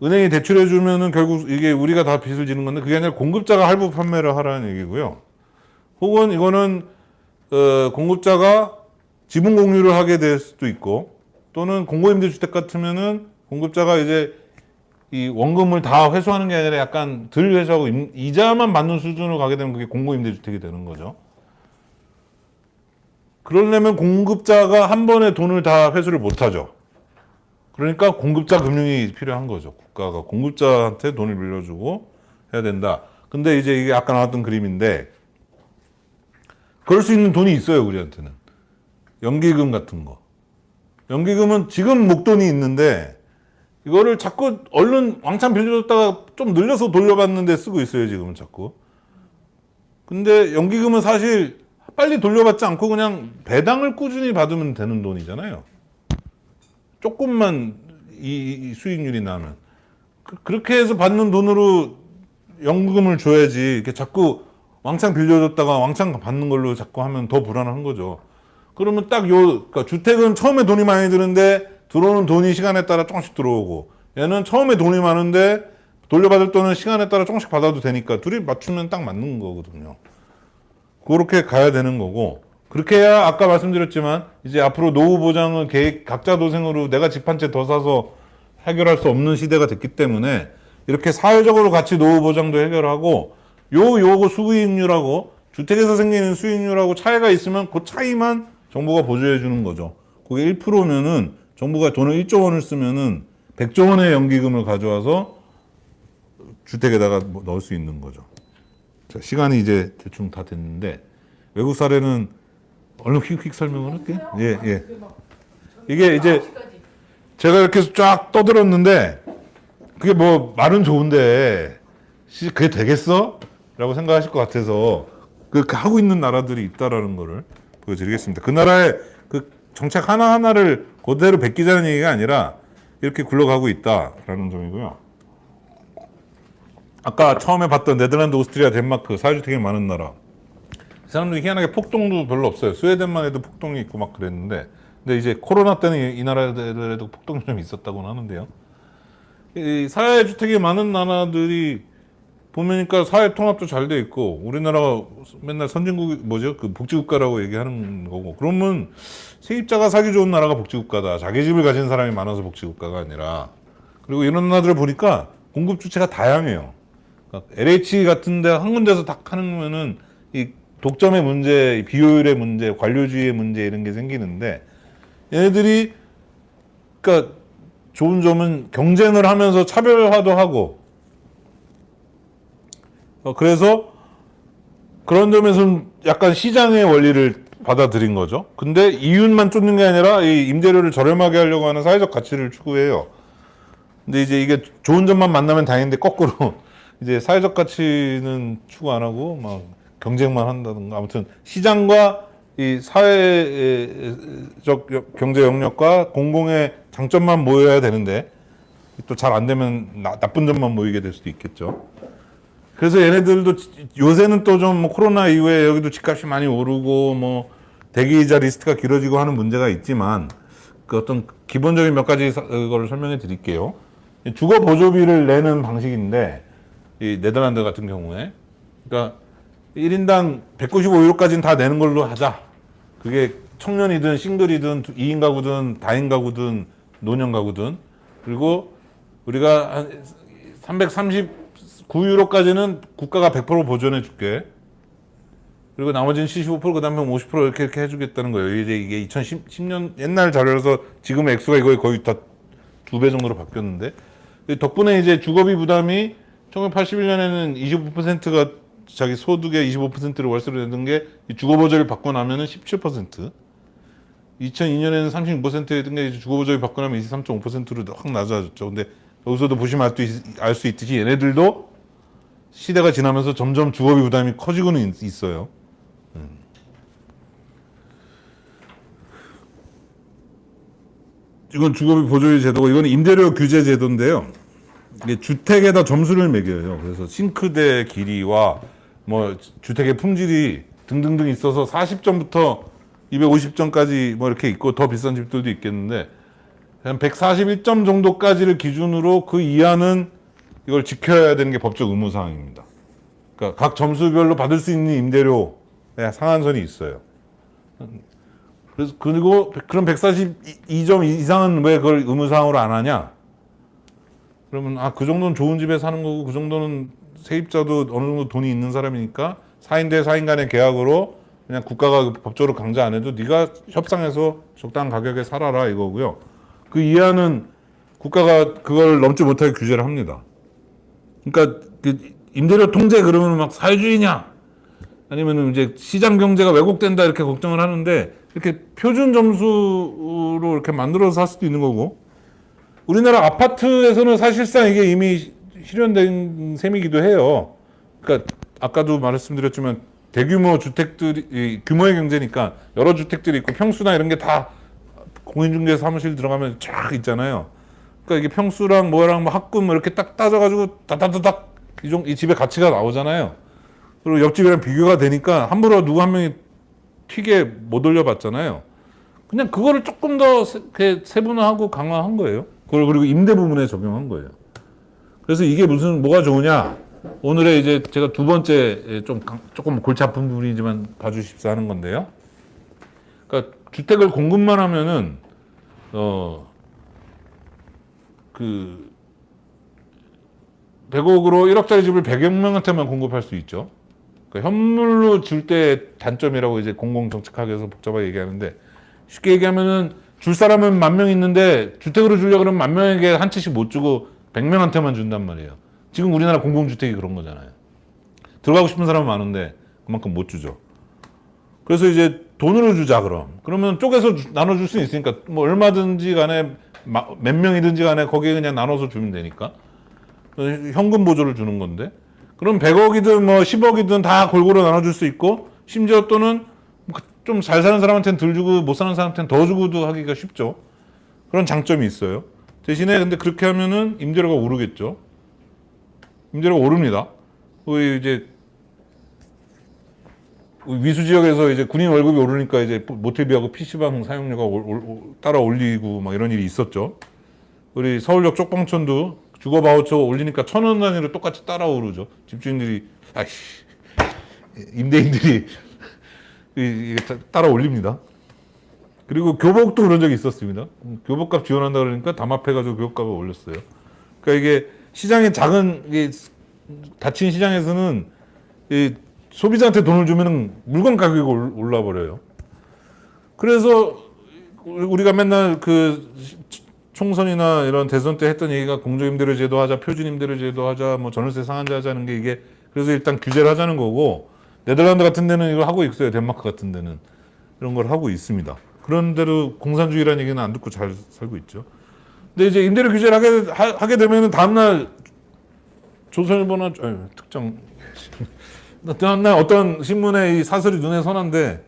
은행이 대출해 주면은 결국 이게 우리가 다 빚을 지는 건데 그게 아니라 공급자가 할부 판매를 하라는 얘기고요. 혹은 이거는 공급자가 지분 공유를 하게 될 수도 있고 또는 공고임대주택 같으면은 공급자가 이제 이 원금을 다 회수하는 게 아니라 약간 덜 회수하고 이자만 받는 수준으로 가게 되면 그게 공고임대주택이 되는 거죠. 그러려면 공급자가 한 번에 돈을 다 회수를 못 하죠. 그러니까 공급자 금융이 필요한 거죠. 국가가 공급자한테 돈을 빌려주고 해야 된다. 근데 이제 이게 아까 나왔던 그림인데 그럴 수 있는 돈이 있어요, 우리한테는. 연기금 같은 거. 연기금은 지금 목돈이 있는데 이거를 자꾸 얼른 왕창 빌려줬다가 좀 늘려서 돌려받는 데 쓰고 있어요, 지금은 자꾸. 근데 연기금은 사실 빨리 돌려받지 않고 그냥 배당을 꾸준히 받으면 되는 돈이잖아요. 조금만 이 수익률이 나면. 그렇게 해서 받는 돈으로 연금을 줘야지. 이렇게 자꾸 왕창 빌려줬다가 왕창 받는 걸로 자꾸 하면 더 불안한 거죠. 그러면 그러니까 주택은 처음에 돈이 많이 드는데 들어오는 돈이 시간에 따라 조금씩 들어오고 얘는 처음에 돈이 많은데 돌려받을 돈은 시간에 따라 조금씩 받아도 되니까 둘이 맞추면 딱 맞는 거거든요. 그렇게 가야 되는 거고 그렇게 해야 아까 말씀드렸지만 이제 앞으로 노후 보장은 각자 도생으로 내가 집 한 채 더 사서 해결할 수 없는 시대가 됐기 때문에 이렇게 사회적으로 같이 노후 보장도 해결하고 요거 수익률하고 주택에서 생기는 수익률하고 차이가 있으면 그 차이만 정부가 보조해 주는 거죠. 그게 1%면은 정부가 돈을 1조 원을 쓰면은 100조 원의 연기금을 가져와서 주택에다가 넣을 수 있는 거죠. 자, 시간이 이제 대충 다 됐는데 외국 사례는 얼른 휙휙 설명을 할게. 예. 이게 이제 제가 이렇게 쫙 떠들었는데 그게 뭐 말은 좋은데 그게 되겠어? 라고 생각하실 것 같아서 그렇게 하고 있는 나라들이 있다라는 거를 보여드리겠습니다. 그 나라의 그 정책 하나하나를 그대로 베끼자는 얘기가 아니라 이렇게 굴러가고 있다라는 점이고요. 아까 처음에 봤던 네덜란드, 오스트리아, 덴마크 사회주택이 많은 나라. 이 사람들이 희한하게 폭동도 별로 없어요. 스웨덴만 해도 폭동이 있고 막 그랬는데 근데 이제 코로나 때는 이 나라들에도 폭등이 좀 있었다고는 하는데요. 이 사회주택이 많은 나라들이 보니까 사회 통합도 잘 돼 있고 우리나라가 맨날 선진국 뭐죠? 그 복지국가라고 얘기하는 거고 그러면 세입자가 살기 좋은 나라가 복지국가다. 자기 집을 가진 사람이 많아서 복지국가가 아니라 그리고 이런 나라들을 보니까 공급 주체가 다양해요. 그러니까 LH 같은데 한 군데서 딱 하는 거면은 이 독점의 문제, 비효율의 문제, 관료주의의 문제 이런 게 생기는데 얘네들이 그러니까 좋은 점은 경쟁을 하면서 차별화도 하고 그래서 그런 점에서는 약간 시장의 원리를 받아들인 거죠. 근데 이윤만 쫓는 게 아니라 이 임대료를 저렴하게 하려고 하는 사회적 가치를 추구해요. 근데 이제 이게 좋은 점만 만나면 다행인데 거꾸로 이제 사회적 가치는 추구 안 하고 막 경쟁만 한다든가 아무튼 시장과 이 사회적 경제 영역과 공공의 장점만 모여야 되는데 또 잘 안 되면 나쁜 점만 모이게 될 수도 있겠죠. 그래서 얘네들도 요새는 또 좀 뭐 코로나 이후에 여기도 집값이 많이 오르고 뭐 대기이자 리스트가 길어지고 하는 문제가 있지만 그 어떤 기본적인 몇 가지 걸 설명해 드릴게요. 주거 보조비를 내는 방식인데 이 네덜란드 같은 경우에 그러니까 1인당 195유로까지는 다 내는 걸로 하자. 그게 청년이든 싱글이든 2인 가구든 다인 가구든 노년 가구든 그리고 우리가 한 339유로까지는 국가가 100% 보존해 줄게. 그리고 나머지는 75% 그다음에 50% 이렇게 해주겠다는 거예요. 이게 2010년 옛날 자료라서 지금 액수가 이거 거의 다 2배 정도로 바뀌었는데 덕분에 이제 주거비 부담이 1981년에는 25%가 자기 소득의 25%를 월세로 내던 게 주거보조를 받고 나면은 17%. 2002년에는 36%였던 게 주거보조를 받고 나면 23.5%로 확 낮아졌죠. 근데 여기서도 보시면 알 수 있듯이 얘네들도 시대가 지나면서 점점 주거비 부담이 커지고는 있어요. 이건 주거비 보조비 제도고 이건 임대료 규제 제도인데요. 이게 주택에다 점수를 매겨요. 그래서 싱크대 길이와 뭐 주택의 품질이 등등등 있어서 40점부터 250점까지 뭐 이렇게 있고 더 비싼 집들도 있겠는데 한 141점 정도까지를 기준으로 그 이하는 이걸 지켜야 되는 게 법적 의무 사항입니다. 그러니까 각 점수별로 받을 수 있는 임대료에 상한선이 있어요. 그래서 그리고 그럼 142점 이상은 왜 그걸 의무 사항으로 안 하냐? 그러면 그 정도는 좋은 집에 사는 거고 그 정도는 세입자도 어느 정도 돈이 있는 사람이니까 4인 대 4인 간의 계약으로 그냥 국가가 법적으로 강제 안 해도 네가 협상해서 적당한 가격에 살아라 이거고요. 그 이하는 국가가 그걸 넘지 못하게 규제를 합니다. 그러니까 그 임대료 통제 그러면 막 사회주의냐 아니면 이제 시장 경제가 왜곡된다 이렇게 걱정을 하는데 이렇게 표준 점수로 이렇게 만들어서 살 수도 있는 거고 우리나라 아파트에서는 사실상 이게 이미 실현된 셈이기도 해요. 그러니까 아까도 말씀드렸지만 대규모 주택들이 규모의 경제니까 여러 주택들이 있고 평수나 이런 게 다 공인중개 사무실 들어가면 쫙 있잖아요. 그러니까 이게 평수랑 뭐랑 뭐 합금 이렇게 딱 따져가지고 다다다닥 이 집의 가치가 나오잖아요. 그리고 옆집이랑 비교가 되니까 함부로 누구 한 명이 튀게 못 올려봤잖아요. 그냥 그거를 조금 더 세분화하고 강화한 거예요. 그걸 그리고 임대 부분에 적용한 거예요. 그래서 이게 뭐가 좋으냐? 오늘의 이제 제가 두 번째 조금 골치 아픈 부분이지만 봐주십사 하는 건데요. 그러니까 주택을 공급만 하면은 그 100억으로 1억짜리 집을 100여 명한테만 공급할 수 있죠. 그러니까 현물로 줄 때 단점이라고 이제 공공정책학에서 복잡하게 얘기하는데 쉽게 얘기하면은 줄 사람은 10,000명 있는데 주택으로 주려고 그러면 10,000명에게 한 채씩 못 주고 100명한테만 준단 말이에요. 지금 우리나라 공공주택이 그런 거잖아요. 들어가고 싶은 사람은 많은데 그만큼 못 주죠. 그래서 이제 돈으로 주자 그러면 쪼개서 나눠줄 수 있으니까 뭐 얼마든지 간에 몇 명이든지 간에 거기에 그냥 나눠서 주면 되니까 현금 보조를 주는 건데 그럼 100억이든 뭐 10억이든 다 골고루 나눠줄 수 있고 심지어 또는 좀 잘 사는 사람한테는 덜 주고 못 사는 사람한테는 더 주고도 하기가 쉽죠. 그런 장점이 있어요. 대신에 근데 그렇게 하면은 임대료가 오르겠죠. 임대료가 오릅니다. 이제 위수 지역에서 이제 군인 월급이 오르니까 이제 모텔비하고 PC방 사용료가 따라 올리고 막 이런 일이 있었죠. 우리 서울역 쪽방촌도 주거 바우처 올리니까 1,000원 단위로 똑같이 따라 오르죠. 집주인들이 임대인들이 이게 따라 올립니다. 그리고 교복도 그런 적이 있었습니다. 교복값 지원한다 그러니까 담합해가지고 교복값을 올렸어요. 그러니까 이게 시장의 닫힌 시장에서는 이 소비자한테 돈을 주면 물건 가격이 올라 버려요. 그래서 우리가 맨날 그 총선이나 이런 대선 때 했던 얘기가 공정임대료 제도 하자, 표준임대료 제도 하자, 뭐 전월세 상한제 하자는 게 이게 그래서 일단 규제를 하자는 거고 네덜란드 같은 데는 이걸 하고 있어요. 덴마크 같은 데는 이런 걸 하고 있습니다. 그런데도 공산주의라는 얘기는 안 듣고 잘 살고 있죠. 근데 이제 임대료 규제를 하게 되면은 다음날 조선일보나 특정 다음날 어떤 신문에 이 사설이 눈에 선한데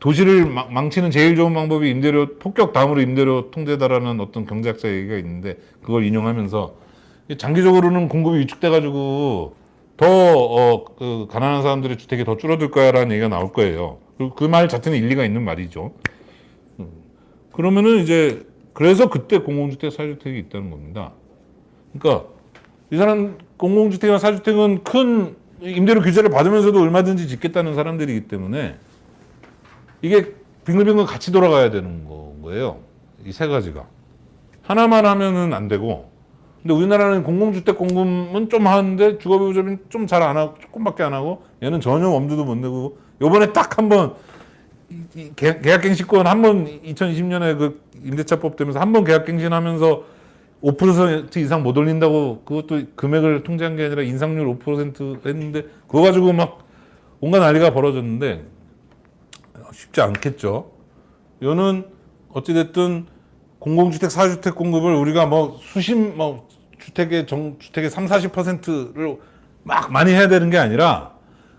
도시를 망치는 제일 좋은 방법이 임대료 폭격 다음으로 임대료 통제다라는 어떤 경제학자 얘기가 있는데 그걸 인용하면서 장기적으로는 공급이 위축돼 가지고 더 가난한 사람들의 주택이 더 줄어들 거야라는 얘기가 나올 거예요. 그 말 자체는 일리가 있는 말이죠. 그러면은 이제 그래서 그때 공공주택, 사주택이 있다는 겁니다. 그러니까 이 사람 공공주택이나 사주택은 큰 임대료 규제를 받으면서도 얼마든지 짓겠다는 사람들이기 때문에 이게 빙글빙글 같이 돌아가야 되는 거예요. 이 세 가지가. 하나만 하면은 안 되고. 근데 우리나라는 공공주택 공급은 좀 하는데 주거보조금은 좀 잘 안 하고 조금밖에 안 하고 얘는 전혀 엄두도 못 내고 요번에 딱 한 번 계약갱신권 한 번 2020년에 그 임대차법 되면서 한 번 계약갱신하면서 5% 이상 못 올린다고 그것도 금액을 통제한 게 아니라 인상률 5% 했는데 그거 가지고 막 온갖 난리가 벌어졌는데 쉽지 않겠죠. 이거는 어찌됐든 공공주택, 사주택 공급을 우리가 주택의 30-40%를 막 많이 해야 되는 게 아니라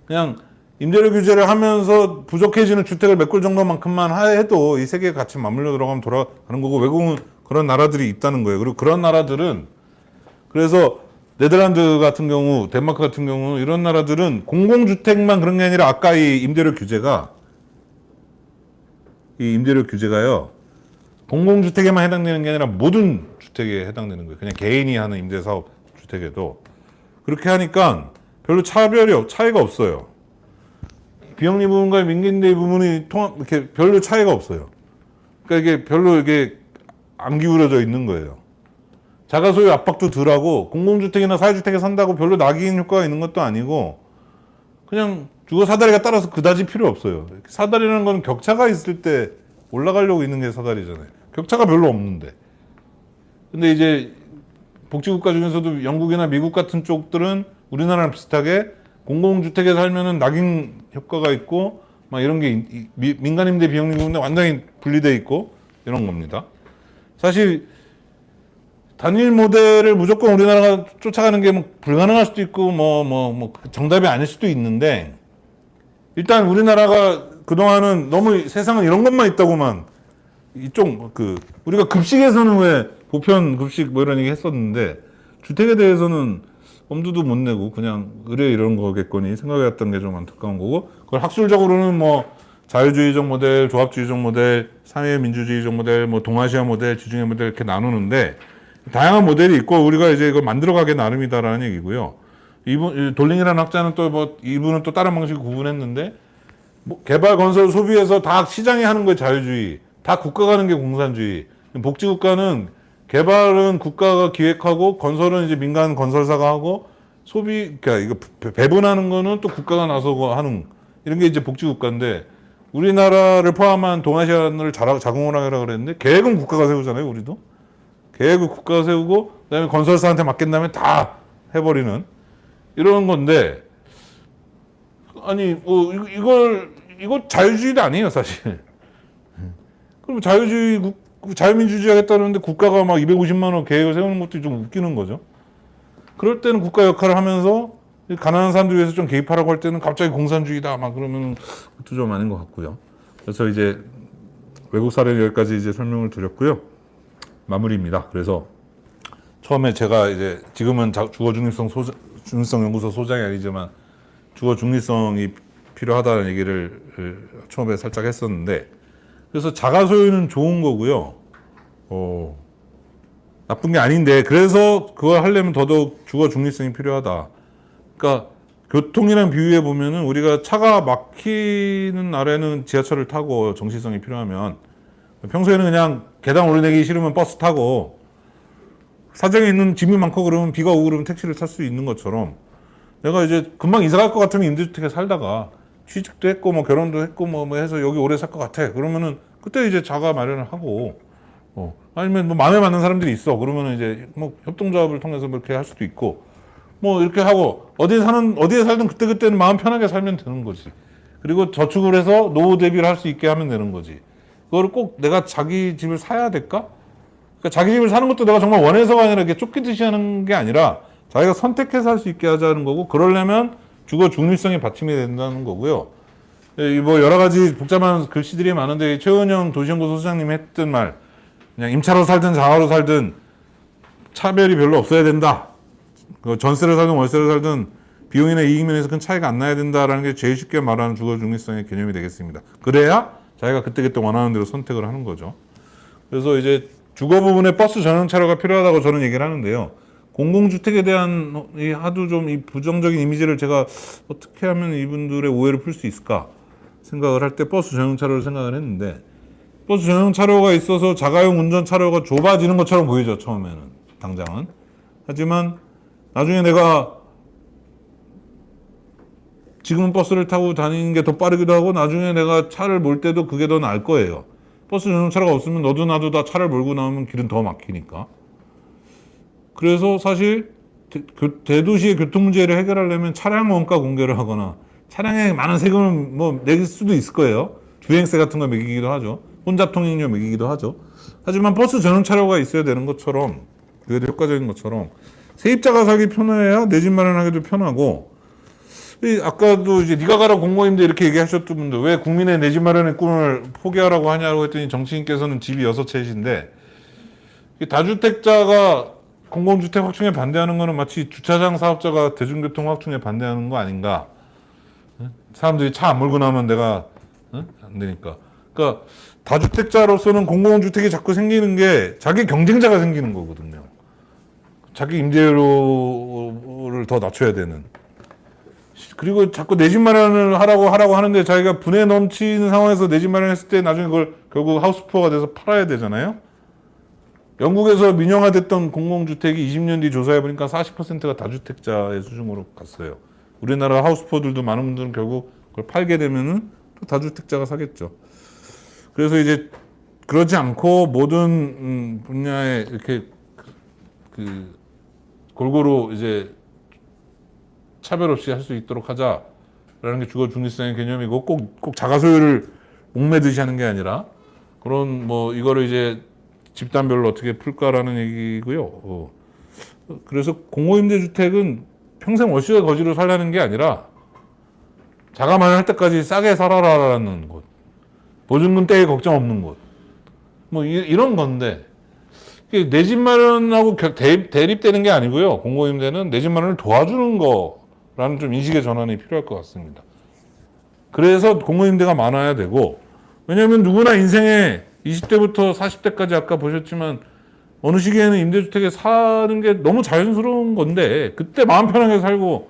그냥 임대료 규제를 하면서 부족해지는 주택을 메꿀 정도만큼만 해도 이 세계에 같이 맞물려 들어가면 돌아가는 거고 외국은 그런 나라들이 있다는 거예요. 그리고 그런 나라들은 그래서 네덜란드 같은 경우, 덴마크 같은 경우 이런 나라들은 공공주택만 그런 게 아니라 아까 이 임대료 규제가요. 공공주택에만 해당되는 게 아니라 모든 주택에 해당되는 거예요. 그냥 개인이 하는 임대사업 주택에도. 그렇게 하니까 별로 차이가 없어요. 비영리 부분과 민간임대 부분이 이렇게 별로 차이가 없어요. 그러니까 이게 별로 안 기울어져 있는 거예요. 자가 소유 압박도 덜하고 공공주택이나 사회주택에 산다고 별로 낙이인 효과가 있는 것도 아니고 그냥 주거 사다리가 따라서 그다지 필요 없어요. 사다리라는 건 격차가 있을 때 올라가려고 있는 게 사다리잖아요. 격차가 별로 없는데. 근데 이제 복지국가 중에서도 영국이나 미국 같은 쪽들은 우리나라랑 비슷하게 공공주택에 살면은 낙인 효과가 있고 막 이런 게 민간임대 비용리 부분에 완전히 분리돼 있고 이런 겁니다. 사실 단일 모델을 무조건 우리나라가 쫓아가는 게 불가능할 수도 있고 정답이 아닐 수도 있는데 일단 우리나라가 그동안은 너무 세상은 이런 것만 있다고만 우리가 급식에서는 왜 보편 급식 이런 얘기 했었는데 주택에 대해서는 엄두도 못 내고 그냥 의뢰 이런 거겠거니 생각해왔던 게 좀 안타까운 거고 그걸 학술적으로는 자유주의적 모델, 조합주의적 모델, 사회민주주의적 모델, 동아시아 모델, 지중해 모델 이렇게 나누는데 다양한 모델이 있고 우리가 이제 이걸 만들어가기 나름이다라는 얘기고요. 돌링이라는 학자는 또 이분은 또 다른 방식으로 구분했는데 개발, 건설, 소비에서 다 시장이 하는 거예요. 자유주의. 다 국가가 하는 게 공산주의. 복지국가는 개발은 국가가 기획하고 건설은 이제 민간 건설사가 하고 그러니까 이거 배분하는 거는 또 국가가 나서고 하는 이런 게 이제 복지국가인데 우리나라를 포함한 동아시아를 자공을 하라 그랬는데 계획은 국가가 세우잖아요. 우리도 계획을 국가가 세우고 그다음에 건설사한테 맡긴 다음에 다 해버리는 이런 건데 아니 이거 자유주의도 아니에요 사실. 그럼 자유민주주의 하겠다는데 국가가 막 250만 원 계획을 세우는 것도 좀 웃기는 거죠. 그럴 때는 국가 역할을 하면서 가난한 사람들 위해서 좀 개입하라고 할 때는 갑자기 공산주의다 막 그러면 그것도 좀 아닌 것 같고요. 그래서 이제 외국 사례는 여기까지 이제 설명을 드렸고요. 마무리입니다. 그래서 처음에 제가 이제 지금은 주거 중립성 연구소 소장이 아니지만 주거 중립성이 필요하다는 얘기를 처음에 살짝 했었는데, 그래서 자가 소유는 좋은 거고요. 나쁜 게 아닌데, 그래서 그걸 하려면 더더욱 주거 중립성이 필요하다. 그러니까 교통이랑 비유해 보면은 우리가 차가 막히는 날에는 지하철을 타고 정시성이 필요하면, 평소에는 그냥 계단 오르내기 싫으면 버스 타고, 사정에 있는 짐이 많고 그러면 비가 오고 그러면 택시를 탈 수 있는 것처럼, 내가 이제 금방 이사 갈 것 같으면 임대주택에 살다가 취직도 했고 뭐 결혼도 했고 뭐 해서 여기 오래 살 것 같아. 그러면은 그때 이제 자가 마련을 하고, 아니면 뭐 마음에 맞는 사람들이 있어. 그러면은 이제 뭐 협동조합을 통해서 뭐 이렇게 할 수도 있고, 뭐 이렇게 하고 어디에 살든 그때는 마음 편하게 살면 되는 거지. 그리고 저축을 해서 노후 대비를 할 수 있게 하면 되는 거지. 그거를 꼭 내가 자기 집을 사야 될까? 그러니까 자기 집을 사는 것도 내가 정말 원해서가 아니라 이렇게 쫓기듯이 하는 게 아니라 자기가 선택해서 할 수 있게 하자는 거고, 그러려면 주거 중립성이 받침이 된다는 거고요. 뭐 여러 가지 복잡한 글씨들이 많은데, 최은영 도시연구소 소장님이 했던 말, 그냥 임차로 살든 자가로 살든 차별이 별로 없어야 된다. 전세를 살든 월세를 살든 비용이나 이익 면에서 큰 차이가 안 나야 된다라는 게 제일 쉽게 말하는 주거 중립성의 개념이 되겠습니다. 그래야 자기가 그때그때 원하는 대로 선택을 하는 거죠. 그래서 이제 주거 부분에 버스 전용 차로가 필요하다고 저는 얘기를 하는데요. 공공주택에 대한 이 하도 좀 이 부정적인 이미지를 제가 어떻게 하면 이분들의 오해를 풀 수 있을까 생각을 할 때 버스 전용 차로를 생각을 했는데, 버스 전용 차로가 있어서 자가용 운전 차로가 좁아지는 것처럼 보이죠, 처음에는, 당장은. 하지만 나중에 내가 지금은 버스를 타고 다니는 게 더 빠르기도 하고, 나중에 내가 차를 몰 때도 그게 더 나을 거예요. 버스 전용 차로가 없으면 너도 나도 다 차를 몰고 나오면 길은 더 막히니까. 그래서 사실 대도시의 교통 문제를 해결하려면 차량 원가 공개를 하거나, 차량에 많은 세금을 뭐 낼 수도 있을 거예요. 주행세 같은 거 매기기도 하죠. 혼잡 통행료 매기기도 하죠. 하지만 버스 전용 차로가 있어야 되는 것처럼, 그게 더 효과적인 것처럼, 세입자가 살기 편해야 내 집 마련하기도 편하고, 아까도 이제 네가 가라 공무원인데 이렇게 얘기하셨던 분들, 왜 국민의 내 집 마련의 꿈을 포기하라고 하냐고 했더니, 정치인께서는 집이 6채이신데, 다주택자가 공공주택 확충에 반대하는 거는 마치 주차장 사업자가 대중교통 확충에 반대하는 거 아닌가. 사람들이 차 안 몰고 나오면 내가 안 되니까. 그러니까 다주택자로서는 공공주택이 자꾸 생기는 게 자기 경쟁자가 생기는 거거든요. 자기 임대료를 더 낮춰야 되는. 그리고 자꾸 내 집 마련을 하라고 하는데, 자기가 분에 넘치는 상황에서 내 집 마련했을 때 나중에 그걸 결국 하우스푸어가 돼서 팔아야 되잖아요. 영국에서 민영화됐던 공공주택이 20년 뒤 조사해보니까 40%가 다주택자의 수준으로 갔어요. 우리나라 하우스푸어들도 많은 분들은 결국 그걸 팔게 되면은 또 다주택자가 사겠죠. 그래서 이제 그러지 않고 모든 분야에 이렇게 골고루 이제 차별 없이 할 수 있도록 하자라는 게 주거 중립성의 개념이고, 꼭 자가 소유를 목매듯이 하는 게 아니라, 그런 뭐 이거를 이제 집단별로 어떻게 풀까라는 얘기고요. 그래서 공공임대주택은 평생 월세 거지로 살라는 게 아니라 자가 마련할 때까지 싸게 살아라라는 곳, 보증금 떼기 걱정 없는 곳, 뭐 이런 건데, 내 집 마련하고 대립되는 게 아니고요. 공공임대는 내 집 마련을 도와주는 거라는 좀 인식의 전환이 필요할 것 같습니다. 그래서 공공임대가 많아야 되고, 왜냐하면 누구나 인생에 20대부터 40대까지 아까 보셨지만 어느 시기에는 임대주택에 사는 게 너무 자연스러운 건데, 그때 마음 편하게 살고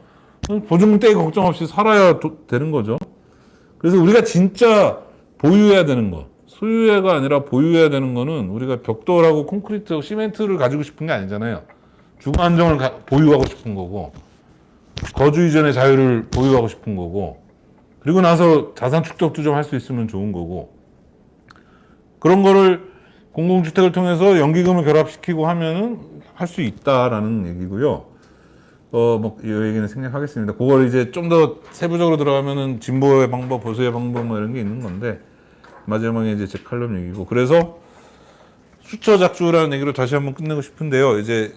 보증금 떼기 걱정 없이 살아야 되는 거죠. 그래서 우리가 진짜 보유해야 되는 거, 소유해가 아니라 보유해야 되는 거는, 우리가 벽돌하고 콘크리트하고 시멘트를 가지고 싶은 게 아니잖아요. 주거 안정을 보유하고 싶은 거고, 거주 이전의 자유를 보유하고 싶은 거고, 그리고 나서 자산 축적도 좀 할 수 있으면 좋은 거고, 그런 거를 공공주택을 통해서 연기금을 결합시키고 하면은 할 수 있다라는 얘기고요. 뭐 이 얘기는 생략하겠습니다. 그걸 이제 좀 더 세부적으로 들어가면은 진보의 방법, 보수의 방법 뭐 이런 게 있는 건데, 마지막에 이제 제 칼럼 얘기고, 그래서 수처작주라는 얘기로 다시 한번 끝내고 싶은데요. 이제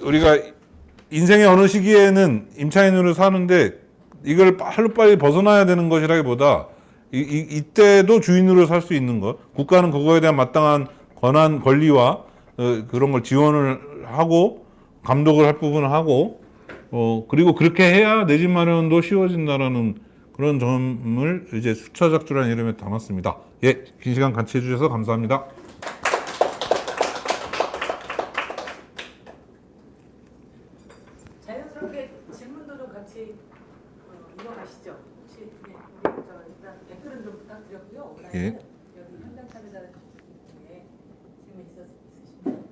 우리가 인생의 어느 시기에는 임차인으로 사는데 이걸 하루빨리 벗어나야 되는 것이라기보다, 이때도 주인으로 살 수 있는 것, 국가는 그거에 대한 마땅한 권한, 권리와 그런 걸 지원을 하고 감독을 할 부분을 하고, 그리고 그렇게 해야 내 집 마련도 쉬워진다라는 그런 점을 이제 수차작주라는 이름에 담았습니다. 예, 긴 시간 같이 해주셔서 감사합니다. 자연스럽게 질문도 좀 같이 이어가시죠. 혹시 네, 우리 일단 댓글은 좀 부탁드렸고요. 예. 여기 현장 참여자 중에 질문 있으시면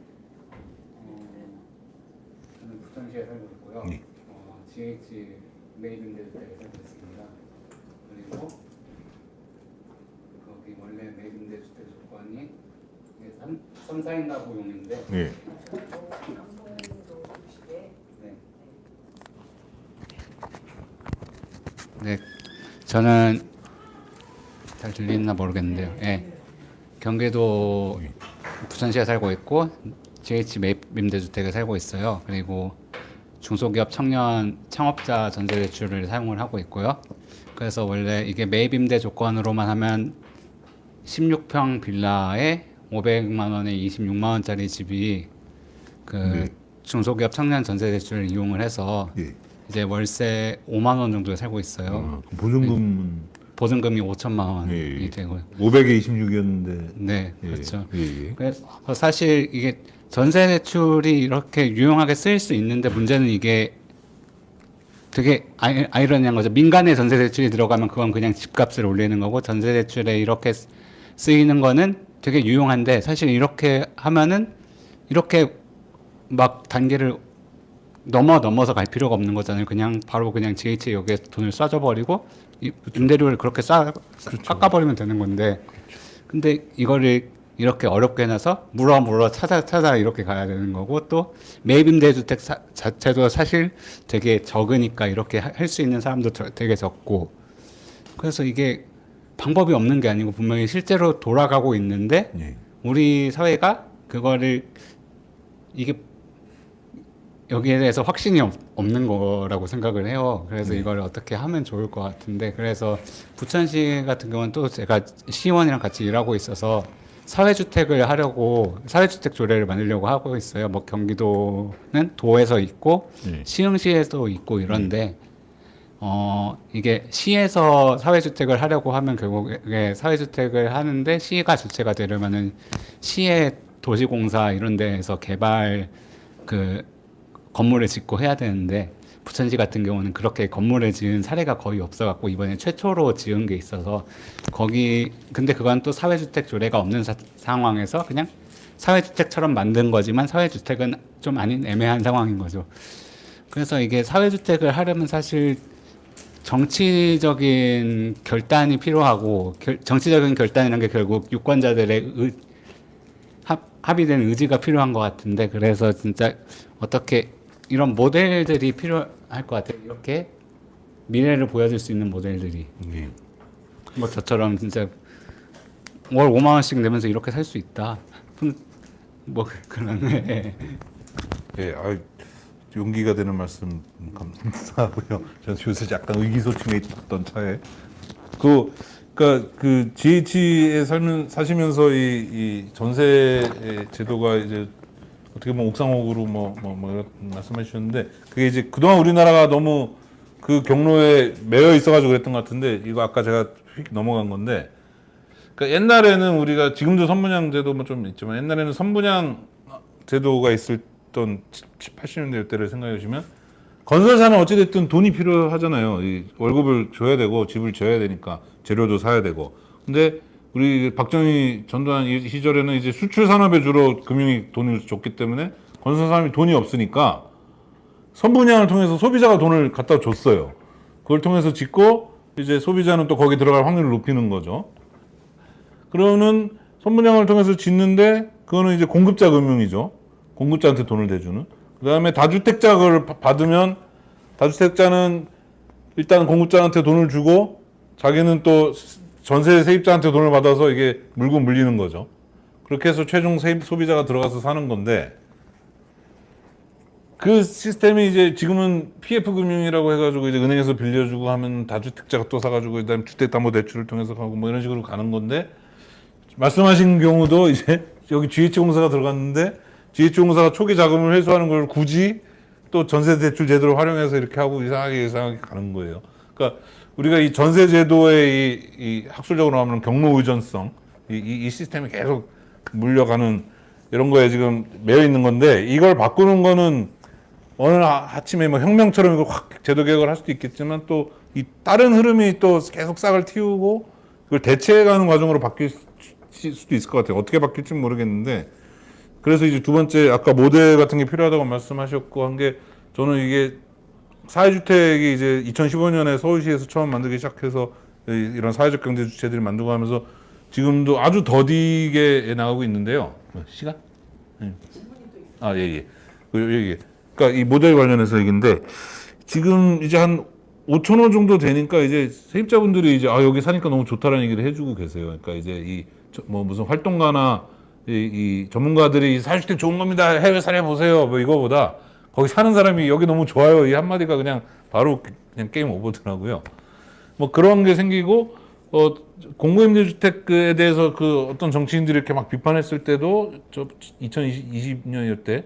저는 부천시에 살고 있고요. 네. GH 매입임대주택에 살고 있습니다. 그리고 거기 원래 매입임대주택 조건이 3, 4인 가구용인데 예. 방송도 주시게 네, 저는 잘 들리나 모르겠는데요. 예. 경기도 부천시에 살고 있고 GH 매입임대주택에 살고 있어요. 그리고 중소기업 청년 창업자 전세대출을 사용을 하고 있고요. 그래서 원래 이게 매입임대 조건으로만 하면 16평 빌라에 500만 원에 26만 원짜리 집이 그 네. 중소기업 청년 전세대출을 이용을 해서 예. 이제 월세 5만 원 정도에 살고 있어요. 보증금은 보증금이 5천만 원이 예, 예. 되고, 500에 26이었는데. 네, 그렇죠. 예, 예. 그래서 사실 이게 전세 대출이 이렇게 유용하게 쓰일 수 있는데 문제는 이게 되게 아이러니한 거죠. 민간의 전세 대출이 들어가면 그건 그냥 집값을 올리는 거고 전세 대출에 이렇게 쓰이는 거는 되게 유용한데 사실 이렇게 하면은 이렇게 막 단계를 넘어서 갈 필요가 없는 거잖아요. 그냥 바로 그냥 GH 여기에 돈을 쏴줘 버리고 임대료를 그렇게 깎아버리면 되는 건데 근데 이거를 이렇게 어렵게 해놔서 물어 찾아 이렇게 가야 되는 거고 또 매입임대주택 자체도 사실 되게 적으니까 이렇게 할 수 있는 사람도 되게 적고 그래서 이게 방법이 없는 게 아니고 분명히 실제로 돌아가고 있는데 예. 우리 사회가 그거를 이게 여기에 대해서 확신이 없는 거라고 생각을 해요. 그래서 이걸 어떻게 하면 좋을 것 같은데 그래서 부천시 같은 경우는 또 제가 시의원이랑 같이 일하고 있어서 사회주택을 하려고 사회주택 조례를 만들려고 하고 있어요. 뭐 경기도는 도에서 있고 네. 시흥시에도 있고 이런데 이게 시에서 사회주택을 하려고 하면 결국에 사회주택을 하는데 시가 주체가 되려면은 시의 도시공사 이런 데에서 개발 그 건물을 짓고 해야 되는데 부천시 같은 경우는 그렇게 건물을 지은 사례가 거의 없어갖고 이번에 최초로 지은 게 있어서 거기 근데 그건 또 사회주택 조례가 없는 상황에서 그냥 사회주택처럼 만든 거지만 사회주택은 좀 아닌 애매한 상황인 거죠. 그래서 이게 사회주택을 하려면 사실 정치적인 결단이 필요하고 정치적인 결단이라는 게 결국 유권자들의 합의된 의지가 필요한 것 같은데 그래서 진짜 어떻게 이런 모델들이 필요할 것 같아요. 이렇게 미래를 보여줄 수 있는 모델들이. 예. 뭐 저처럼 진짜 월 5만 원씩 내면서 이렇게 살 수 있다. 뭐 그러네. 예, 용기가 되는 말씀 감사하고요. 저는 요새 약간 의기소침해 있던 차에 그러니까 그 GH에 사시면서 이 전세 제도가 이제 어떻게 보면 옥상옥으로 뭐 말씀해 주셨는데 그게 이제 그동안 우리나라가 너무 그 경로에 매여 있어가지고 그랬던 것 같은데 이거 아까 제가 휙 넘어간 건데 그러니까 옛날에는 우리가 지금도 선분양 제도 뭐 좀 있지만 옛날에는 선분양 제도가 있었던 80년대 때를 생각해 보시면 건설사는 어찌됐든 돈이 필요하잖아요. 이 월급을 줘야 되고 집을 지어야 되니까 재료도 사야 되고 근데 우리 박정희 전두환 이 시절에는 이제 수출 산업에 주로 금융이 돈을 줬기 때문에 건설 사람이 돈이 없으니까 선분양을 통해서 소비자가 돈을 갖다 줬어요. 그걸 통해서 짓고 이제 소비자는 또 거기 들어갈 확률을 높이는 거죠. 그러는 선분양을 통해서 짓는데 그거는 이제 공급자 금융이죠. 공급자한테 돈을 대주는. 그다음에 다주택자를 받으면 다주택자는 일단 공급자한테 돈을 주고 자기는 또 전세 세입자한테 돈을 받아서 이게 물고 물리는 거죠. 그렇게 해서 최종 소비자가 들어가서 사는 건데 그 시스템이 이제 지금은 PF금융이라고 해가지고 이제 은행에서 빌려주고 하면 다주택자가 또 사가지고 그다음에 주택담보대출을 통해서 가고 뭐 이런 식으로 가는 건데 말씀하신 경우도 이제 여기 GH공사가 들어갔는데 GH공사가 초기 자금을 회수하는 걸 굳이 또 전세대출 제도를 활용해서 이렇게 하고 이상하게 가는 거예요. 그러니까 우리가 이 전세 제도의 이 학술적으로 하면 경로 의존성 이 시스템이 계속 물려가는 이런 거에 지금 매여 있는 건데 이걸 바꾸는 거는 어느 아침에 뭐 혁명처럼 이걸 확 제도 개혁을 할 수도 있겠지만 또 이 다른 흐름이 또 계속 싹을 틔우고 그걸 대체해가는 과정으로 바뀔 수도 있을 것 같아요. 어떻게 바뀔지는 모르겠는데 그래서 이제 두 번째 아까 모델 같은 게 필요하다고 말씀하셨고 한 게 저는 이게 사회주택이 이제 2015년에 서울시에서 처음 만들기 시작해서 이런 사회적 경제 주체들이 만들고 하면서 지금도 아주 더디게 나가고 있는데요. 시간? 아, 예, 예. 그러니까 이 모델 관련해서 얘기인데 지금 이제 한 5천 원 정도 되니까 이제 세입자분들이 이제 여기 사니까 너무 좋다라는 얘기를 해주고 계세요. 그러니까 이제 뭐 무슨 활동가나 이 전문가들이 사주택 좋은 겁니다. 해외 사례 보세요. 뭐 이거보다 거기 사는 사람이 여기 너무 좋아요. 이 한마디가 그냥 바로 그냥 게임 오버더라고요. 뭐 그런 게 생기고 공공임대주택에 대해서 그 어떤 정치인들이 이렇게 막 비판했을 때도 2020년이었 때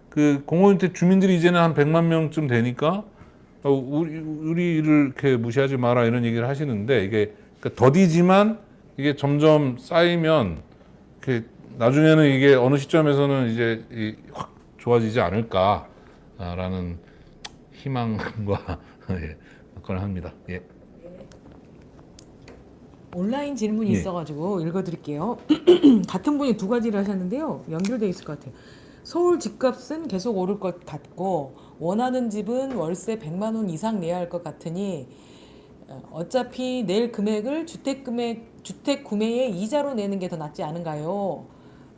그 공공임대 주민들이 이제는 한 100만 명쯤 되니까 우리를 이렇게 무시하지 마라 이런 얘기를 하시는데 이게 그러니까 더디지만 이게 점점 쌓이면 이렇게 나중에는 이게 어느 시점에서는 이제 확 좋아지지 않을까라는 희망과 예, 그걸 합니다. 예. 온라인 질문이 예. 있어가지고 읽어드릴게요. 같은 분이 두 가지를 하셨는데요. 연결돼 있을 것 같아요. 서울 집값은 계속 오를 것 같고 원하는 집은 월세 100만 원 이상 내야 할 것 같으니 어차피 낼 금액을 주택 구매의 이자로 내는 게 더 낫지 않은가요?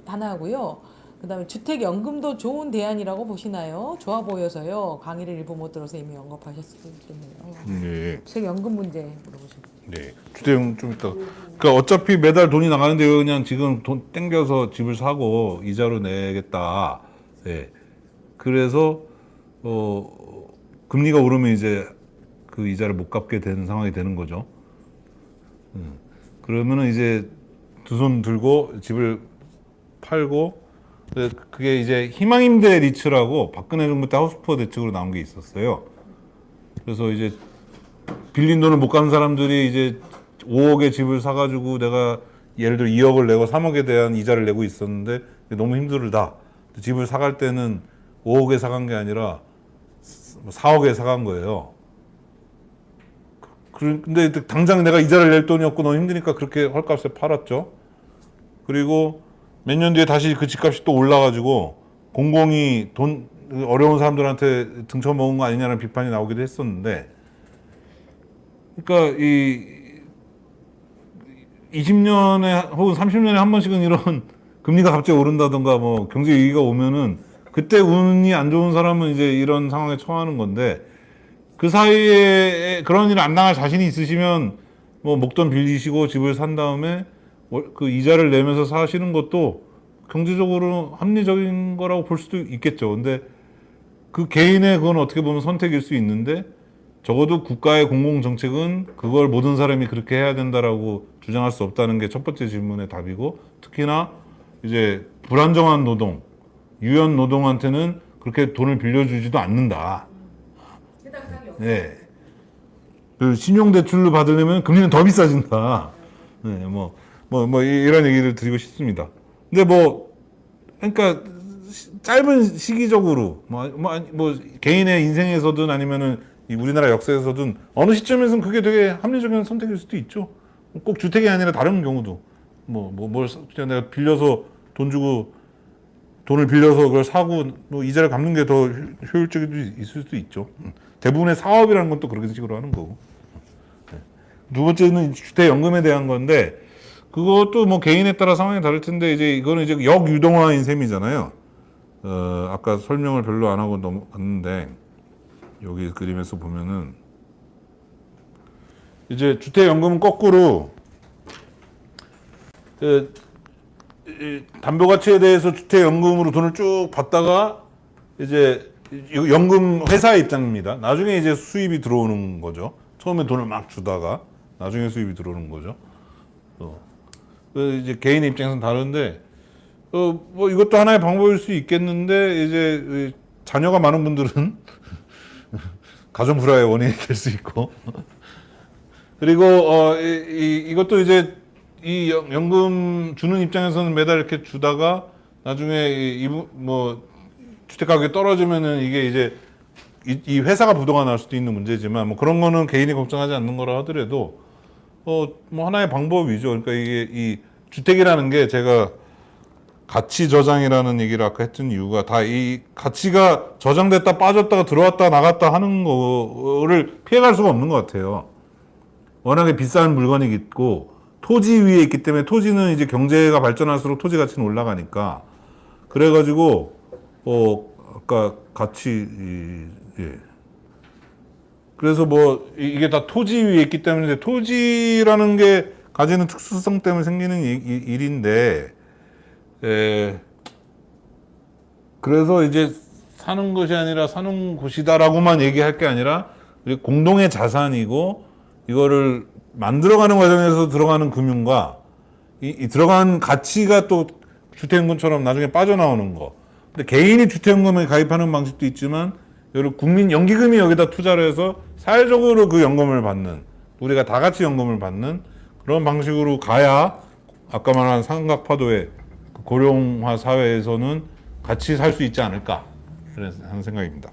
하나고요. 그다음에 주택연금도 좋은 대안이라고 보시나요? 좋아 보여서요. 강의를 일부 못 들어서 이미 언급하셨을 수 있겠네요. 네. 주택연금 문제 물어보시고. 네. 주택 좀 이따. 그러니까 어차피 매달 돈이 나가는데 왜 그냥 지금 돈 땡겨서 집을 사고 이자로 내겠다. 네. 그래서 금리가 오르면 이제 그 이자를 못 갚게 되는 상황이 되는 거죠. 그러면은 이제 두 손 들고 집을 팔고 그게 이제 희망임대 리츠라고 박근혜 정부 때 하우스푸어 대책으로 나온 게 있었어요. 그래서 이제 빌린 돈을 못 갚는 사람들이 이제 5억의 집을 사가지고 내가 예를 들어 2억을 내고 3억에 대한 이자를 내고 있었는데 너무 힘들다. 집을 사갈 때는 5억에 사간 게 아니라 4억에 사간 거예요. 근데 당장 내가 이자를 낼 돈이 없고 너무 힘드니까 그렇게 헐값에 팔았죠. 그리고 몇 년 뒤에 다시 그 집값이 또 올라가지고 공공이 돈 어려운 사람들한테 등쳐먹은 거 아니냐는 비판이 나오기도 했었는데 그러니까 이 20년에 혹은 30년에 한 번씩은 이런 금리가 갑자기 오른다던가 뭐 경제 위기가 오면은 그때 운이 안 좋은 사람은 이제 이런 상황에 처하는 건데 그 사이에 그런 일 안 당할 자신이 있으시면 뭐 목돈 빌리시고 집을 산 다음에 그 이자를 내면서 사시는 것도 경제적으로 합리적인 거라고 볼 수도 있겠죠. 근데 그 개인의 그건 어떻게 보면 선택일 수 있는데 적어도 국가의 공공정책은 그걸 모든 사람이 그렇게 해야 된다라고 주장할 수 없다는 게 첫 번째 질문의 답이고 특히나 이제 불안정한 노동, 유연 노동한테는 그렇게 돈을 빌려주지도 않는다. 네. 그 신용대출로 받으려면 금리는 더 비싸진다. 네, 이런 얘기를 드리고 싶습니다. 근데 그러니까 짧은 시기적으로 개인의 인생에서든 아니면은 이 우리나라 역사에서든 어느 시점에서는 그게 되게 합리적인 선택일 수도 있죠. 꼭 주택이 아니라 다른 경우도 그냥 내가 빌려서 돈을 빌려서 그걸 사고 이자를 갚는 게 더 효율적일 있을 수도 있죠. 대부분의 사업이라는 건 또 그런 식으로 하는 거고. 두 번째는 주택연금에 대한 건데 그것도 뭐 개인에 따라 상황이 다를 텐데 이제 이거는 이제 역유동화인 셈이잖아요. 아까 설명을 별로 안 하고 넘어갔는데 여기 그림에서 보면은 이제 주택연금은 거꾸로 담보가치에 대해서 주택연금으로 돈을 쭉 받다가 이제 연금 회사의 입장입니다. 나중에 이제 수입이 들어오는 거죠. 처음에 돈을 막 주다가 나중에 수입이 들어오는 거죠. 이제 개인의 입장에서는 다른데 이것도 하나의 방법일 수 있겠는데 이제 자녀가 많은 분들은 가정 불화의 원인이 될 수 있고 그리고 이것도 이제 이 연금 주는 입장에서는 매달 이렇게 주다가 나중에 뭐 주택 가격이 떨어지면은 이게 이제 이 회사가 부도가 날 수도 있는 문제지만 뭐 그런 거는 개인이 걱정하지 않는 거라 하더라도 뭐 하나의 방법이죠. 그러니까 이게 이 주택이라는 게 제가 가치 저장이라는 얘기를 아까 했던 이유가 다 이 가치가 저장됐다 빠졌다가 들어왔다 나갔다 하는 거를 피해갈 수가 없는 것 같아요. 워낙에 비싼 물건이 있고 토지 위에 있기 때문에 토지는 이제 경제가 발전할수록 토지 가치는 올라가니까 그래가지고 아까 가치 예. 그래서 뭐 이게 다 토지 위에 있기 때문에 토지라는 게 가지는 특수성 때문에 생기는 일인데 그래서 이제 사는 것이 아니라 사는 곳이다라고만 얘기할 게 아니라 공동의 자산이고 이거를 만들어가는 과정에서 들어가는 금융과 이 들어간 가치가 또 주택연금처럼 나중에 빠져나오는 거. 근데 개인이 주택연금에 가입하는 방식도 있지만 여러 국민 연기금이 여기다 투자를 해서 사회적으로 그 연금을 받는 우리가 다 같이 연금을 받는 그런 방식으로 가야 아까 말한 삼각파도의 고령화 사회에서는 같이 살 수 있지 않을까 하는 생각입니다.